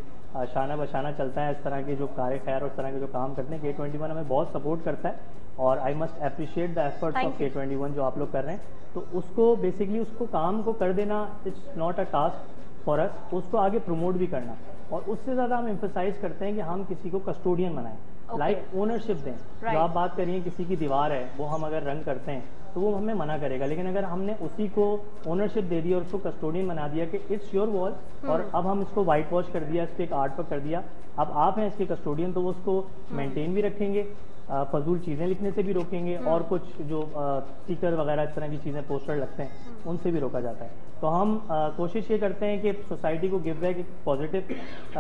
शाना बशाना चलता है। इस तरह के जो कार्य खैर और इस तरह के जो काम करते हैं, K21 हमें बहुत सपोर्ट करता है और I must appreciate the efforts of K21 जो आप लोग कर रहे हैं। तो उसको बेसिकली उसको काम को कर देना it's not a task for us, उसको आगे प्रमोट भी करना, और उससे ज़्यादा हम एम्फोसाइज करते हैं कि हम किसी को कस्टोडियन बनाएं, लाइक ओनरशिप दें। जो आप बात करिए किसी की दीवार है वो हम अगर रंग करते हैं तो वो हमें मना करेगा, लेकिन अगर हमने उसी को ओनरशिप दे दी और उसको कस्टोडियन बना दिया कि इट्स योर वॉल और अब हम इसको वाइट वॉश कर दिया, इस पर एक आर्ट वर्क कर दिया, अब आप हैं इसके कस्टोडियन, तो वो उसको मेंटेन भी रखेंगे, फजूल चीज़ें लिखने से भी रोकेंगे, और कुछ जो स्टिकर वगैरह इस तरह की चीज़ें पोस्टर लगते हैं उनसे भी रोका जाता है। तो हम कोशिश ये करते हैं कि सोसाइटी को गिव बैक एक पॉजिटिव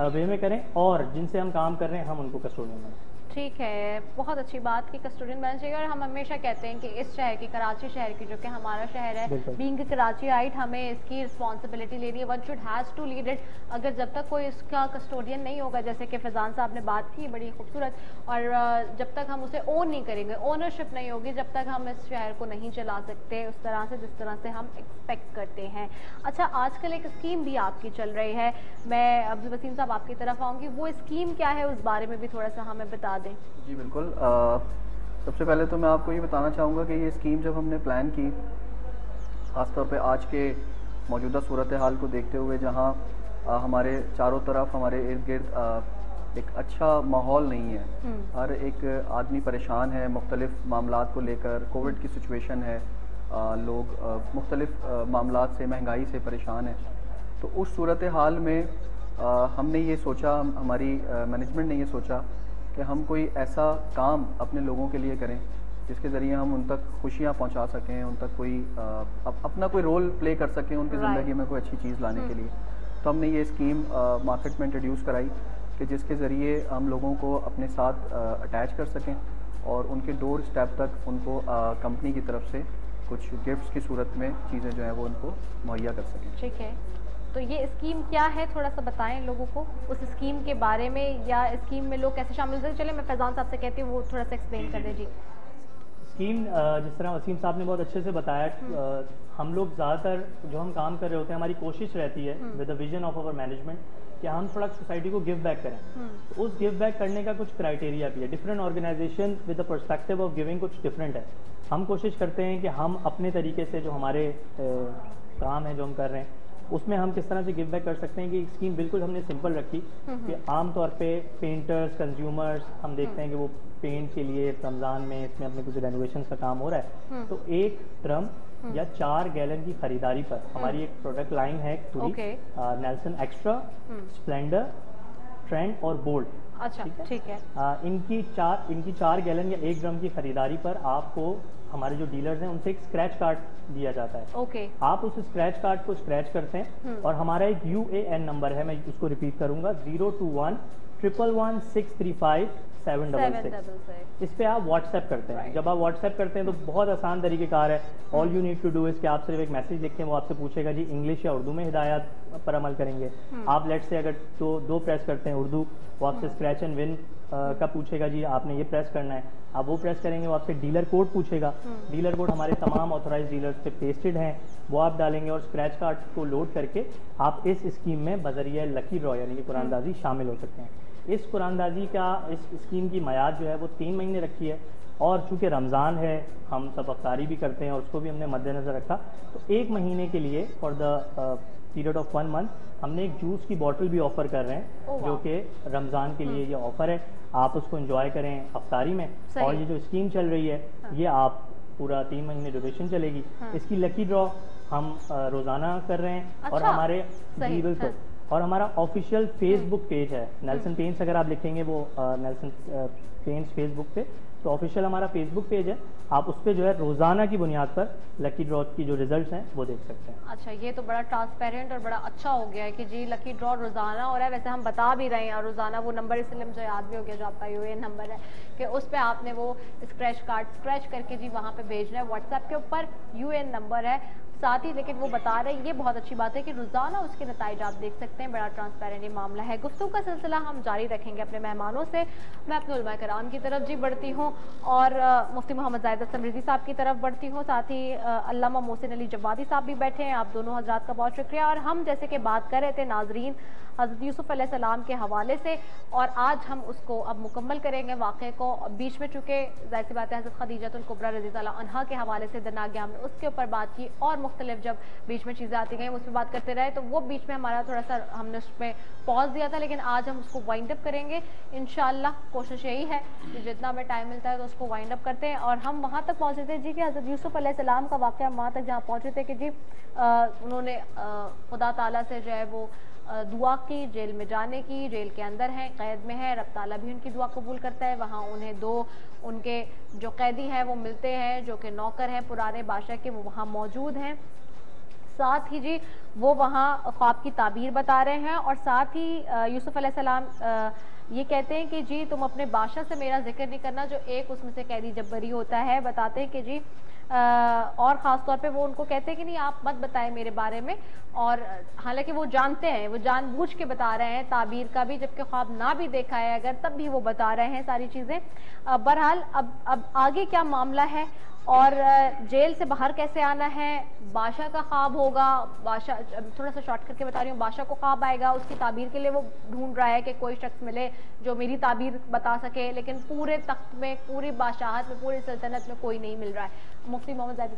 वे में करें, और जिनसे हम काम कर रहे हैं हम उनको कस्टोडियन बनाएं। ठीक है, बहुत अच्छी बात कि कस्टोडियन बनना चाहिए। और हम हमेशा कहते हैं कि इस शहर की, कराची शहर की, जो कि हमारा शहर है, बीइंग कराचीआइट, हमें इसकी रिस्पॉन्सिबिलिटी लेनी है। One should has to lead it. अगर जब तक कोई इसका कस्टोडियन नहीं होगा, जैसे कि फैज़ान साहब ने बात की बड़ी खूबसूरत, और जब तक हम उसे ओन नहीं करेंगे, ओनरशिप नहीं होगी, जब तक हम इस शहर को नहीं चला सकते उस तरह से जिस तरह से हम एक्सपेक्ट करते हैं। अच्छा, आजकल एक स्कीम भी आपकी चल रही है, मैं अब्दुल वसीम साहब आपकी तरफ आऊँगी, वो स्कीम क्या है उस बारे में भी थोड़ा सा हमें बता दें। जी बिल्कुल। सबसे पहले तो मैं आपको ये बताना चाहूँगा कि ये स्कीम जब हमने प्लान की, ख़ासतौर पे आज के मौजूदा सूरत हाल को देखते हुए, जहाँ हमारे चारों तरफ, हमारे इर्द गिर्द एक अच्छा माहौल नहीं है, हर एक आदमी परेशान है मुख्तलिफ मामलात को लेकर, कोविड की सिचुएशन है, लोग मुख्तलिफ मामलात से, महंगाई से परेशान है। तो उस सूरत हाल में हमने ये सोचा, हमारी मैनेजमेंट ने ये सोचा कि हम कोई ऐसा काम अपने लोगों के लिए करें जिसके ज़रिए हम उन तक खुशियाँ पहुँचा सकें, उन तक कोई अपना कोई रोल प्ले कर सकें उनकी ज़िंदगी में कोई अच्छी चीज़ लाने के लिए। तो हमने ये स्कीम मार्केट में इंट्रोड्यूस कराई कि जिसके ज़रिए हम लोगों को अपने साथ अटैच कर सकें और उनके डोर स्टेप तक उनको कंपनी की तरफ से कुछ गिफ्ट्स की सूरत में चीज़ें जो हैं वो उनको मुहैया कर सकें। ठीक है, तो ये स्कीम क्या है, थोड़ा सा बताएं लोगों को उस स्कीम के बारे में, या स्कीम में लोग कैसे शामिल होते हैं। चले मैं फैज़ान साहब से कहती हूँ वो थोड़ा सा एक्सप्लेन कर दें। जी, स्कीम जिस तरह वसीम साहब ने बहुत अच्छे से बताया, हम लोग ज़्यादातर जो हम काम कर रहे होते हैं, हमारी कोशिश रहती है with the vision of our management कि हम थोड़ा सोसाइटी को गिव बैक करें। तो उस गिव बैक करने का कुछ क्राइटेरिया भी है। Different organisation with the perspective of giving कुछ डिफरेंट है। हम कोशिश करते हैं कि हम अपने तरीके से जो हमारे काम है जो हम कर रहे हैं उसमें हम किस तरह से गिव बैक कर सकते हैं। कि स्कीम बिल्कुल हमने सिंपल रखी कि आमतौर पे पेंटर्स, कंज्यूमर्स, हम देखते हैं कि वो पेंट के लिए रमज़ान में इसमें अपने कुछ रेनोवेशन का काम हो रहा है, तो 1 ड्रम या 4 गैलन की खरीदारी पर हमारी एक प्रोडक्ट लाइन है पूरी, नेल्सन एक्स्ट्रा, स्प्लेंडर, ट्रेंड और बोल्ड। अच्छा, ठीक है। इनकी 4 गैलन या 1 ड्रम की खरीदारी पर आपको हमारे जो डीलर्स हैं उनसे एक स्क्रैच कार्ड दिया जाता है। ओके। आप उस स्क्रैच कार्ड को स्क्रैच करते हैं और हमारा एक UAN नंबर है, मैं उसको रिपीट करूंगा, 021-111-635-766। इस पे आप व्हाट्सएप करते हैं। जब आप व्हाट्सएप करते हैं तो बहुत आसान तरीक़ेकार है। All you need to do is कि आप सिर्फ एक मैसेज लिखें, वो आपसे पूछेगा जी इंग्लिश या उर्दू में हिदायत पर अमल करेंगे। आप लेट से अगर दो प्रेस करते हैं उर्दू, वो आपसे स्क्रैच एंड विन का पूछेगा जी आपने ये प्रेस करना है, आप वो प्रेस करेंगे, वो आपसे डीलर कोड पूछेगा। डीलर कोड हमारे तमाम ऑथराइज डीलर्स पे पेस्टेड हैं, वो आप डालेंगे और स्क्रैच कार्ड को लोड करके आप इस स्कीम में बजरिया लकी ड्रॉ यानी कि कुरानदाजी शामिल हो सकते हैं। इस कुरानदाजी का, इस स्कीम की मयाद जो है वो 3 महीने रखी है, और चूँकि रमज़ान है हम सब अफ्तारी भी करते हैं और उसको भी हमने मद्देनज़र रखा, तो 1 महीने के लिए for the period of 1 month हमने एक जूस की बोतल भी ऑफ़र कर रहे हैं, जो कि रमज़ान के लिए ये ऑफ़र है। आप उसको एंजॉय करें अफ्तारी में। और ये जो स्कीम चल रही है ये आप पूरा 3 महीने ड्यूरेशन चलेगी। इसकी लकी ड्रॉ हम रोज़ाना कर रहे हैं। अच्छा, और हमारे जी बिल्कुल, और हमारा ऑफिशियल फेसबुक पेज है नेल्सन पेंट्स, अगर आप लिखेंगे वो नेल्सन पेंट्स फेसबुक पे, तो ऑफिशियल हमारा फेसबुक पेज है, आप उस पर जो है रोज़ाना की बुनियाद पर लकी ड्रॉ की जो रिजल्ट्स हैं वो देख सकते हैं। अच्छा, ये तो बड़ा ट्रांसपेरेंट और बड़ा अच्छा हो गया है कि जी लकी ड्रॉ रोज़ाना हो रहा है। वैसे हम बता भी रहे हैं और रोज़ाना वो नंबर इसलिए मुझे याद भी हो गया जो आपका UAN नंबर है कि उस पर आपने वो स्क्रैच कार्ड स्क्रैच करके जी वहाँ पे भेजना है। व्हाट्सएप के ऊपर UAN नंबर है, साथ ही लेकिन वो बता रहे हैं, ये बहुत अच्छी बात है कि रोज़ाना उसके नताइज आप देख सकते हैं, बड़ा ट्रांसपेरेंट ये मामला है। गुफ्तगू का सिलसिला हम जारी रखेंगे अपने मेहमानों से। मैं अपने उलमा कराम की तरफ जी बढ़ती हूँ और मुफ्ती मोहम्मद जाहिद हसन रिज़वी साहब की तरफ बढ़ती हूँ, साथ ही अल्लामा मोहसिन अली जवादी साहब भी बैठे हैं। आप दोनों हजरात का बहुत शुक्रिया। और हम जैसे कि बात कर रहे थे नाजरीन हज़रत यूसुफ़ अलैहिस्सलाम के हवाले से, और आज हम उसको अब मुकम्मल करेंगे वाक़े को। बीच में चूँकि ज़ाहिर सी बात है हज़रत खदीजतुल कुबरा रज़ियल्लाहु अन्हा के हवाले से दरनाक हमने उसके ऊपर बात की, और मुख्तलिफ जब बीच में चीज़ें आती गई उस पर बात करते रहे, तो वो बीच में हमारा थोड़ा सा हमने उसमें पॉज दिया था, लेकिन आज हम उसको वाइंड अप करेंगे इंशाअल्लाह। कोशिश यही है कि जितना हमें टाइम मिलता है तो उसको वाइंड अप करते हैं। और हम वहाँ तक पहुँचे थे जी कि हज़रत यूसुफ़ अलैहिस्सलाम का वाक़या, वहाँ तक जहाँ पहुँचे थे कि जी उन्होंने खुदा ताला से जो है वो दुआ की, जेल में जाने की, जेल के अंदर हैं, कैद में है, रब ताला भी उनकी दुआ कबूल करता है। वहाँ उन्हें दो उनके जो कैदी हैं वो मिलते हैं, जो कि नौकर हैं पुराने बादशाह के, वो वहाँ मौजूद हैं। साथ ही जी वो वहाँ ख्वाब की ताबीर बता रहे हैं, और साथ ही यूसुफ़ अलैहिस्सलाम ये कहते हैं कि जी तुम अपने बादशाह से मेरा जिक्र नहीं करना। जो एक उसमें से कैदी जब बरी होता है, बताते हैं कि जी और ख़ास तौर पे वो उनको कहते हैं कि नहीं आप मत बताएं मेरे बारे में, और हालांकि वो जानते हैं, वो जानबूझ के बता रहे हैं ताबीर का भी, जबकि ख्वाब ना भी देखा है अगर, तब भी वो बता रहे हैं सारी चीज़ें। बहरहाल अब आगे क्या मामला है और जेल से बाहर कैसे आना है, बादशाह का ख्वाब होगा, बादशाह थोड़ा सा शॉर्ट करके बता रही हूँ, बादशाह को ख्वाब आएगा, उसकी ताबीर के लिए वो ढूंढ रहा है कि कोई शख्स मिले जो मेरी ताबीर बता सके, लेकिन पूरे तख्त में, पूरी बादशाहत में, पूरी सल्तनत में कोई नहीं मिल रहा है। मुफ्ती मोहम्मद जाहिद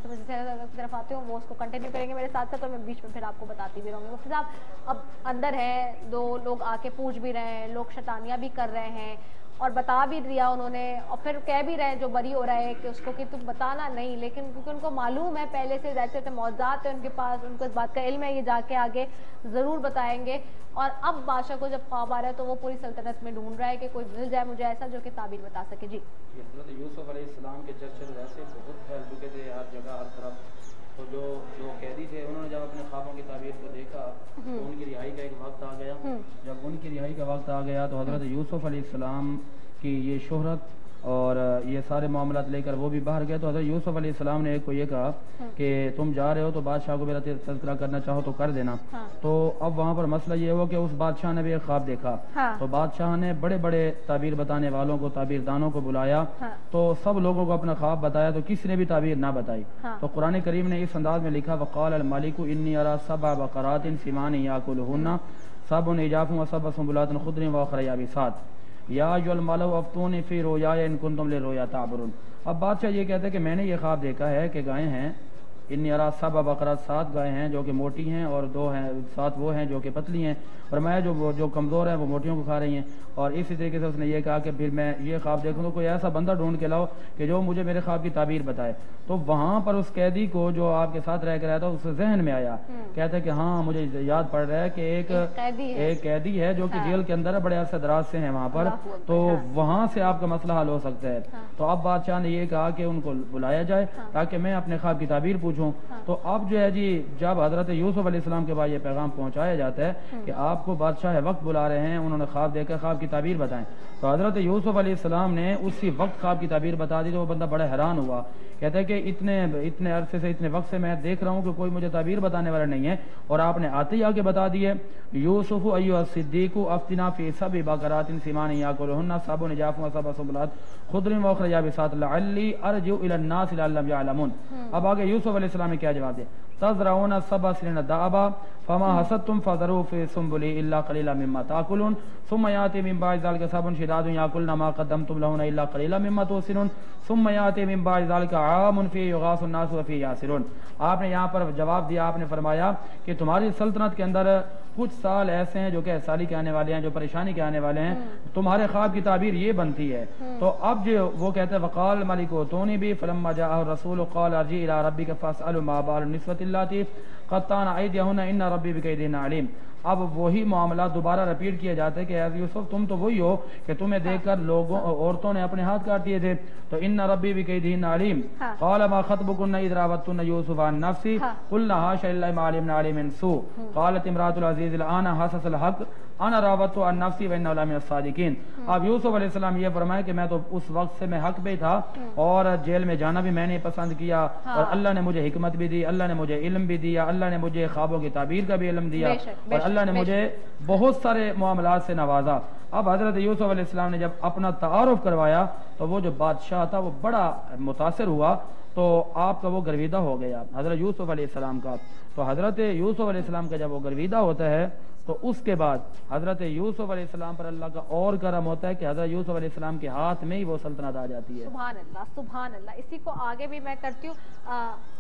की तरफ आते हूँ, वो उसको कंटिन्यू करेंगे मेरे साथ साथ, और मैं बीच में फिर आपको बताती भी रहूँगी। मुफ्ती साहब अब अंदर हैं, दो लोग आके पूछ भी रहे हैं, लोग शैतानियाँ भी कर रहे हैं और बता भी दिया उन्होंने, और फिर कह भी रहे हैं जो बरी हो रहा है कि उसको कि तुम बताना नहीं, लेकिन क्योंकि उनको मालूम है पहले से, जैसे मौज़ात है उनके पास, उनको इस बात का इल्म है, ये जाके आगे ज़रूर बताएंगे। और अब बादशाह को जब ख्वाब आ रहा है तो वो पूरी सल्तनत में ढूंढ रहा है कि कोई मिल जाए मुझे ऐसा जो कि ताबीर बता सके। जी हज़रत यूसुफ़ अलैहिस्सलाम के चर्चे वैसे बहुत फैल चुके थे हर जगह हर तरफ। तो जो कैदी थे उन्होंने जब अपने ख्वाबों की ताबीर को देखा तो उनकी रिहाई का एक वक्त आ गया। जब उनकी रिहाई का वक्त आ गया तो हज़रत यूसुफ़ अलैहिस्सलाम की ये शोहरत और ये सारे मामलात लेकर वो भी बाहर गए। तो हज़रत यूसुफ़ अलैहिस्सलाम ने को ये कहा कि तुम जा रहे हो तो बादशाह को मेरा तज़किरा करना चाहो तो कर देना। तो अब वहाँ पर मसला ये हुआ कि उस बादशाह ने भी एक ख्वाब देखा। तो बादशाह ने बड़े बड़े ताबीर बताने वालों को, ताबीरदानों को बुलाया। तो सब लोगों को अपना ख्वाब बताया, तो किसी ने भी ताबीर ना बताई। तो कुरान करीम ने इस अंदाज में लिखा, वक़ाल अल मालिकु इन्नी अरा सबअ बक़रातिन सिमान याकुलुहुन्ना सबउन इजाफुन व सबअ सुंबुलातिन खुद्रिन व उख़रा याबिसात या अय्युहल मलअ अफ्तूनी फ़ी रुयाया इन कुंतुम लिरुया ताबरून। अब बादशाह ये कहते हैं कि मैंने ये ख्वाब देखा है कि गायें हैं, इन्नी अरा सबअ बक़रा 7 गायें हैं जो कि मोटी हैं, और 2 हैं 7 वो हैं जो कि पतली हैं, और मैं जो कमज़ोर हैं वो मोटियों को खा रही हैं। और इसी तरीके से उसने ये कहा कि फिर मैं ये ख्वाब देखूँ तो कोई ऐसा बंदा ढूंढ के लाओ कि जो मुझे मेरे ख्वाब की ताबीर बताए। तो वहाँ पर उस कैदी को जो आपके साथ रह कर आया था उसके जहन में आया, कहते हैं कि हाँ मुझे याद पड़ रहा है कि एक कैदी है जो कि जेल के अंदर है, बड़े अरसे दराज से हैं वहाँ पर, तो वहाँ से आपका मसला हल हो सकता है। तो अब बादशाह ने ये कहा कि उनको बुलाया जाए ताकि मैं अपने ख्वाब की ताबीर पूछूं। तो अब जो है जी जब हज़रत यूसुफ़ अलैहिस्सलाम के पास ये पैगाम पहुँचाया जाता है कि आपको बादशाह वक्त बुला रहे हैं, उन्होंने ख्वाब देखकर ख्वाब की ताबीर बताएं, तो हज़रत यूसुफ़ अलैहिस्सलाम ने उसी वक्त ख्वाब की ताबीर बता दी। तो वो बंदा बड़ा हैरान हुआ, कहता है कि इतने अरसे से, इतने वक्त से मैं देख रहा हूँ कि कोई मुझे ताबीर बताने वाला नहीं है, और आपने आते ही आके बता दिए। यूसुफ़ अय्युहा सिद्दीक़ु अफ्तिना फ़ी सबइ बक़रातिन सिमान याकुलुहुन्ना सबउन इजाफुन व सबअ सुंबुलात खुद्रिन व उख़रा याबिसात लअल्ली अर्जिउ इला अन्नास लअल्लहुम यअलमून। अब आगे यूसुफ़ अलैहिस्सलाम ने क्या जवाब दिया, तज़रऊना सबअ सिनीना दाअबा फमा हसदतुम फज़रू फ़ी सुंबुली इल्ला क़लीला मिम्मा ताकुलून सुम्मा याति मिन बअदि ज़ालिका सबउन शिदादुन याकुलना मा क़द्दमतुम लहुन्ना इल्ला क़लीला मिम्मा तुहसिनून सुम्मा याति मिन बअदि ज़ालिका आमुन फ़ीहि युग़ासु अन्नास व फ़ीहि यासिरून। आपने यहाँ पर जवाब दिया, आपने फरमाया कि तुम्हारी सल्तनत के अंदर कुछ साल ऐसे हैं जो कि साली के आने वाले हैं, जो परेशानी के आने वाले हैं, तुम्हारे ख्वाब की ताबीर ये बनती है। तो अब जो वो कहते हैं वक़ाल मलिकु तूनी भी फलम्मा जाअहु रसूल क़ाल अर्जी इला रब्बिका फ़स्अलु मा बालु निस्वति अल्लाती क़त्ताना अयदियहुन्ना इन्ना रब्बी बिकैदिहिन्ना अलीम। अब वही मामला दोबारा रिपीट किया जाता है कि यार यूसुफ तुम तो वही हो कि तुम्हें देखकर लोगों औरतों ने अपने हाथ काट दिए थे। तो इन्ना रब्बी बिकैदिहिन्ना अलीम क़ाल मा ख़त्बुकुन्ना इज़ रावत्तुन्ना यूसुफ़ अन नफ़्सी क़ुल्ना हाशा लिल्लाहि मा अलिमना अलैहि मिन सू क़ालत इम्राअतुल अज़ीज़ अना हससल हक़ अना रावत अन नफ्सी व इन्नहु लमिनस सादिकीन। अब यूसुफ अलैहिस्सलाम ये फरमाए कि मैं तो उस वक्त से मैं हक पे था और जेल में जाना भी मैंने पसंद किया, और अल्लाह ने मुझे हिकमत भी दी, अल्लाह ने मुझे इल्म भी दिया, अल्लाह ने मुझे ख्वाबों की ताबीर का भी इल्म दिया, और अल्लाह ने मुझे बहुत सारे मामलात से नवाजा। अब हज़रत यूसुफ अलैहिस्सलाम ने जब अपना तारुफ करवाया तो वो जो बादशाह था वो बड़ा मुतासिर हुआ, तो आपका वो गर्विदा हो गया हज़रत यूसुफ अलैहिस्सलाम का। तो हज़रत यूसुफ अलैहिस्सलाम का जब वो गर्विदा होता है तो उसके बाद हज़रत यूसुफ अलैहिस्सलाम पर अल्लाह का और करम होता है कि हज़रत यूसुफ अलैहिस्सलाम के हाथ में ही वो सल्तनत आ जाती है। सुभान अल्लाह, सुभान अल्लाह। इसी को आगे भी मैं करती हूँ।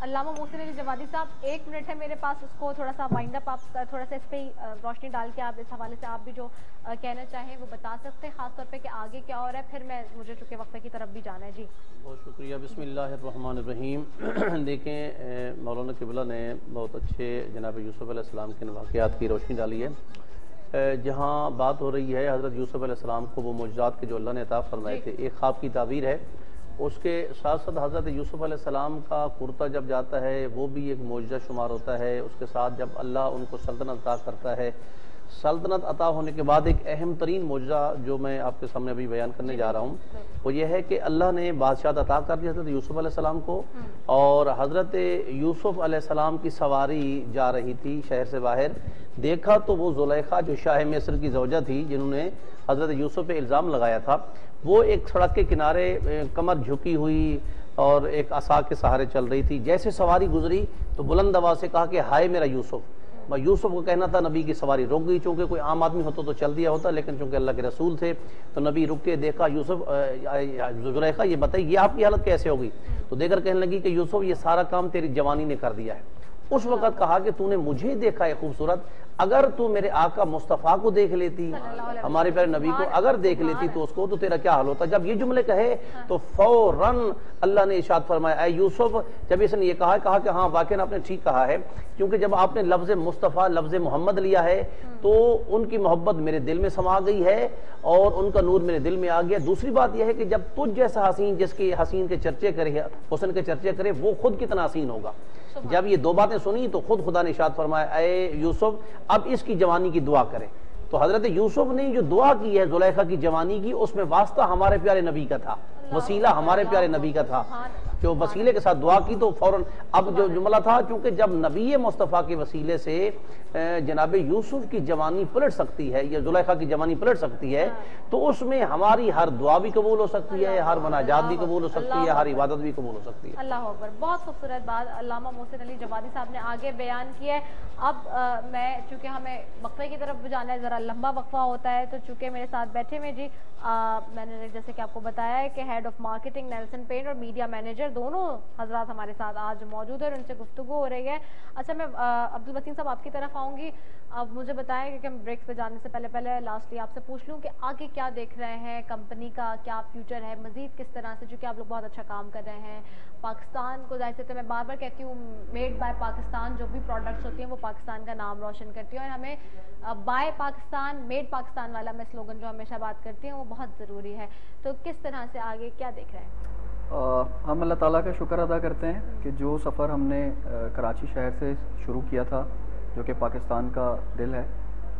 अल्लामा मोहसिन अली जवादी साहब, 1 मिनट है मेरे पास, उसको थोड़ा सा वाइंड अप, आप थोड़ा सा इस पर रोशनी डाल के आप इस हवाले से आप भी जो कहना चाहें वो बता सकते हैं, खासतौर पे कि आगे क्या हो रहा है। फिर मैं मुझे चूँकि वक्फे की तरफ भी जाना है। जी बहुत शुक्रिया। बिस्मिल्लाहिर्रहमानिर्रहीम। देखें, मौलाना किबला ने बहुत अच्छे जनाब यूसुफ अलैहिस्सलाम के वाक़यात की रोशनी डाली है। जहाँ बात हो रही है हज़रत यूसुफ अलैहिस्सलाम को वो मुजज़ात के जो अल्लाह ने अता फरमाए थे, एक ख्वाब की ताबीर है, उसके साथ साथ हज़रत यूसुफ अलैहिस्सलाम का कुर्ता जब जाता है वो भी एक मुजज़ा शुमार होता है। उसके साथ जब अल्लाह उनको सल्तनत अता करता है, सल्तनत अता होने के बाद एक अहम तरीन मुजज़ा जो मैं आपके सामने अभी बयान करने जा रहा हूँ वो ये है कि अल्लाह ने बादशाह अता कर दिया हज़रत यूसुफ अलैहिस्सलाम को, और हज़रत यूसुफ अलैहिस्सलाम की सवारी जा रही थी शहर से बाहर। देखा तो वो ज़ुलेखा जो शाह मिस्र की ज़ौजा थी जिन्होंने हज़रत यूसुफ पे इल्ज़ाम लगाया था, वो एक सड़क के किनारे कमर झुकी हुई और एक असा के सहारे चल रही थी। जैसे सवारी गुजरी तो बुलंद आवाज़ से कहा कि हाय मेरा यूसुफ। यूसुफ को कहना था, नबी की सवारी रुक गई। चूँकि कोई आम आदमी होता तो चल दिया होता, लेकिन चूँकि अल्लाह के रसूल थे तो नबी रुक के देखा, यूसुफ ज़ुलेखा ये बताइए ये आपकी हालत कैसे होगी? तो देखकर कहने लगी कि यूसुफ ये सारा काम तेरी जवानी ने कर दिया है। उस वक़्त कहा कि तूने मुझे देखा है खूबसूरत, अगर तू मेरे आका मुस्तफ़ा को देख लेती, हमारे प्यारे नबी को अगर देख लेती तो उसको, तो तेरा क्या हाल होता। जब ये जुमले कहे तो फौरन अल्लाह ने इरशाद फरमाया, ऐ यूसुफ, जब इसने ये कहा कि हाँ वाकई आपने ठीक कहा है, क्योंकि जब आपने लफ्ज़ मुस्तफ़ा लफ्ज़ मोहम्मद लिया है तो उनकी मोहब्बत मेरे दिल में समा गई है और उनका नूर मेरे दिल में आ गया। दूसरी बात यह है कि जब तुझ जैसा हसीन जिसके हसीन के चर्चे करे, हुस्न के चर्चे करे, वो खुद कितना हसीन होगा। जब ये दो बातें सुनी तो खुद खुदा ने इरशाद फरमाया, ऐ यूसुफ अब इसकी जवानी की दुआ करें। तो हजरत यूसुफ ने जो दुआ की है ज़ुलेखा की जवानी की, उसमें वास्ता हमारे प्यारे नबी का था, वसीला हमारे प्यारे नबी का था, जो वसीले के साथ दुआ की तो फौरन। अब जो जुमला था, चूंकि जब नबी मुस्तफ़ा के वसीले से जनाब यूसुफ की जवानी पलट सकती है या ज़ुलेखा की जवानी पलट सकती है, तो उसमें हमारी हर दुआ भी कबूल हो सकती है, हर मनाजात भी कबूल हो सकती है, हर इबादत भी कबूल हो सकती है। अल्लाह अकबर। बहुत खूबसूरत बात अल्लामा मोहसिन अली जवादी साहब ने आगे बयान की है। अब मैं चूँकि हमें वक्फे की तरफ जाना है, ज़रा लंबा वक्फा होता है, तो चूँकि मेरे साथ बैठे हुए जी मैंने जैसे कि आपको बताया है कि head of marketing Nelson paint और मीडिया मैनेजर दोनों हजरात हमारे साथ आज मौजूद है और उनसे गुफ्तगू हो रही है। अच्छा, मैं अब्दुल वसीम साहब आपकी तरफ आऊँगी। अब मुझे बताएं, क्योंकि हम ब्रेक्स पे जाने से पहले लास्टली आपसे पूछ लूँ कि आगे क्या देख रहे हैं, कंपनी का क्या फ्यूचर है, मज़ीद किस तरह से, चूँकि आप लोग बहुत अच्छा काम कर रहे हैं पाकिस्तान को, जाहिर से तो मैं बार बार कहती हूँ मेड बाय पाकिस्तान जो भी प्रोडक्ट्स होती हैं वो पाकिस्तान का नाम रोशन करती है, और हमें बाय पाकिस्तान मेड पाकिस्तान वाला मैं स्लोगन जो हमेशा बात करती हूँ वो बहुत ज़रूरी है। तो किस तरह से आगे क्या देख रहे हैं? हम अल्लाह ताला का शुक्र अदा करते हैं कि जो सफ़र हमने कराची शहर से शुरू किया था, जो कि पाकिस्तान का दिल है,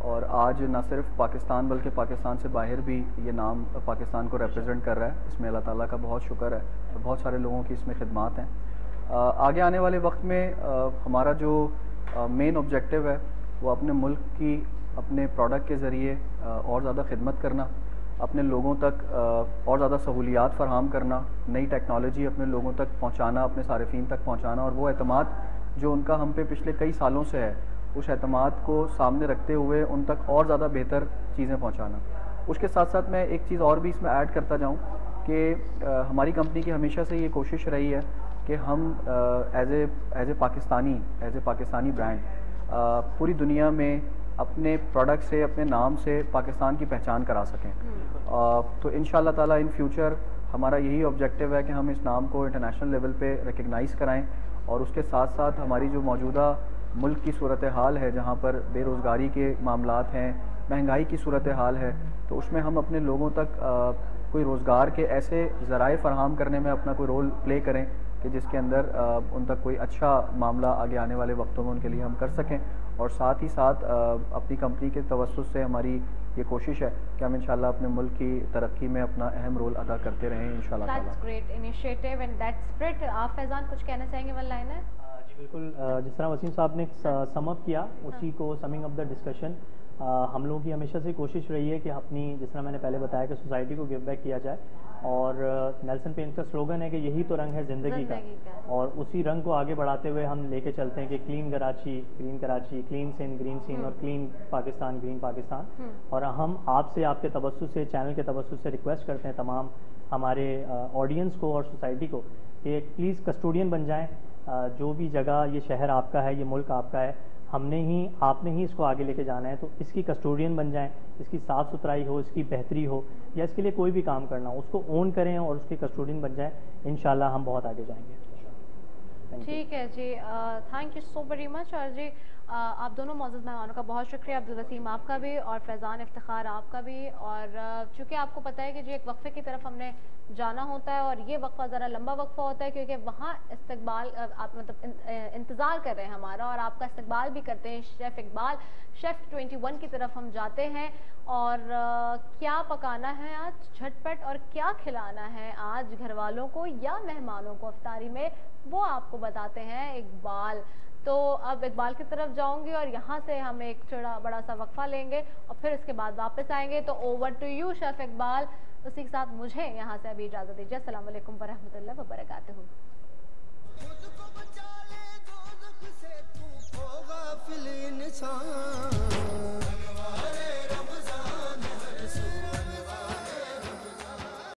और आज न सिर्फ पाकिस्तान बल्कि पाकिस्तान से बाहर भी ये नाम पाकिस्तान को रिप्रेजेंट कर रहा है। इसमें अल्लाह ताला का बहुत शुक्र है, तो बहुत सारे लोगों की इसमें खिदमात हैं। आगे आने वाले वक्त में हमारा जो मेन ऑब्जेक्टिव है वो अपने मुल्क की अपने प्रोडक्ट के ज़रिए और ज़्यादा खिदमत करना, अपने लोगों तक और ज़्यादा सहूलियात फ़राहम करना, नई टेक्नोलॉजी अपने लोगों तक पहुँचाना, अपने सारिफीन तक पहुँचाना, और वो एतमाद जो उनका हम पे पिछले कई सालों से है उस एतमाद को सामने रखते हुए उन तक और ज़्यादा बेहतर चीज़ें पहुँचाना। उसके साथ साथ मैं एक चीज़ और भी इसमें ऐड करता जाऊँ कि हमारी कंपनी की हमेशा से ये कोशिश रही है कि हम एज ए पाकिस्तानी ब्रांड पूरी दुनिया में अपने प्रोडक्ट से, अपने नाम से पाकिस्तान की पहचान करा सकें। तो इंशाअल्लाह ताला इन फ्यूचर हमारा यही ऑब्जेक्टिव है कि हम इस नाम को इंटरनेशनल लेवल पे रिकग्नाइज़ कराएं, और उसके साथ साथ हमारी जो मौजूदा मुल्क की सूरत हाल है, जहाँ पर बेरोज़गारी के मामलात हैं, महंगाई की सूरत हाल है, तो उसमें हम अपने लोगों तक कोई रोज़गार के ऐसे ज़राए फ़राहम करने में अपना कोई रोल प्ले करें कि जिसके अंदर उन तक कोई अच्छा मामला आगे आने वाले वक्तों में उनके लिए हम कर सकें, और साथ ही साथ अपनी कंपनी के तवज्जुह से हमारी ये कोशिश है कि हम इंशाल्लाह अपने मुल्क की तरक्की में अपना अहम रोल अदा करते रहें इंशाल्लाह ताला। That's great initiative and that spirit। आप फैज़ान कुछ कहना चाहेंगे वन लाइनर? जी बिल्कुल, जिस तरह वसीम साहब ने सम अप किया उसी को समिंग अप द डिस्कशन, हम लोगों की हमेशा से कोशिश रही है कि अपनी, जिस तरह मैंने पहले बताया कि सोसाइटी को गिव बैक किया जाए, और नेल्सन पेंट का स्लोगन है कि यही तो रंग है ज़िंदगी का, और उसी रंग को आगे बढ़ाते हुए हम लेके चलते हैं कि clean Karachi, clean Sindh, green Sindh, और क्लीन पाकिस्तान, ग्रीन पाकिस्तान। और हम आपसे, आपके तवज्जुह से, चैनल के तवज्जुह से रिक्वेस्ट करते हैं तमाम हमारे ऑडियंस को और सोसाइटी को कि प्लीज़ कस्टोडियन बन जाएँ। जो भी जगह, ये शहर आपका है, ये मुल्क आपका है, आपने ही इसको आगे लेके जाना है, तो इसकी कस्टोडियन बन जाएं, इसकी साफ़ सुथराई हो, इसकी बेहतरी हो, या इसके लिए कोई भी काम करना हो, उसको ओन करें और उसकी कस्टोडियन बन जाएं। इंशाल्लाह हम बहुत आगे जाएंगे। ठीक है जी, thank you so very much. और जी आप दोनों मौजूद मेहमानों का बहुत शुक्रिया, अब्दुल वसीम आपका भी और फैज़ान इफ्तिखार आपका भी। और चूँकि आपको पता है कि जी एक वक्फे की तरफ हमने जाना होता है, और ये वक्फा ज़रा लंबा वक्फा होता है क्योंकि वहाँ इस्तकबाल, आप मतलब इंतज़ार कर रहे हैं हमारा, और आपका इस्तकबाल भी करते हैं शेफ़ इकबाल। शेफ़ 21 की तरफ हम जाते हैं, और क्या पकाना है आज झटपट, और क्या खिलाना है आज घर वालों को या मेहमानों को इफ्तारी में, वो आपको बताते हैं इकबाल। तो अब इकबाल की तरफ जाऊंगी और यहाँ से हम एक थोड़ा बड़ा सा वक्फा लेंगे और फिर इसके बाद वापस आएंगे। तो over to you chef Iqbal. उसी के साथ मुझे यहाँ से अभी इजाज़त दीजिए। अस्सलाम वालेकुम व रहमतुल्लाहि व बरकातहू।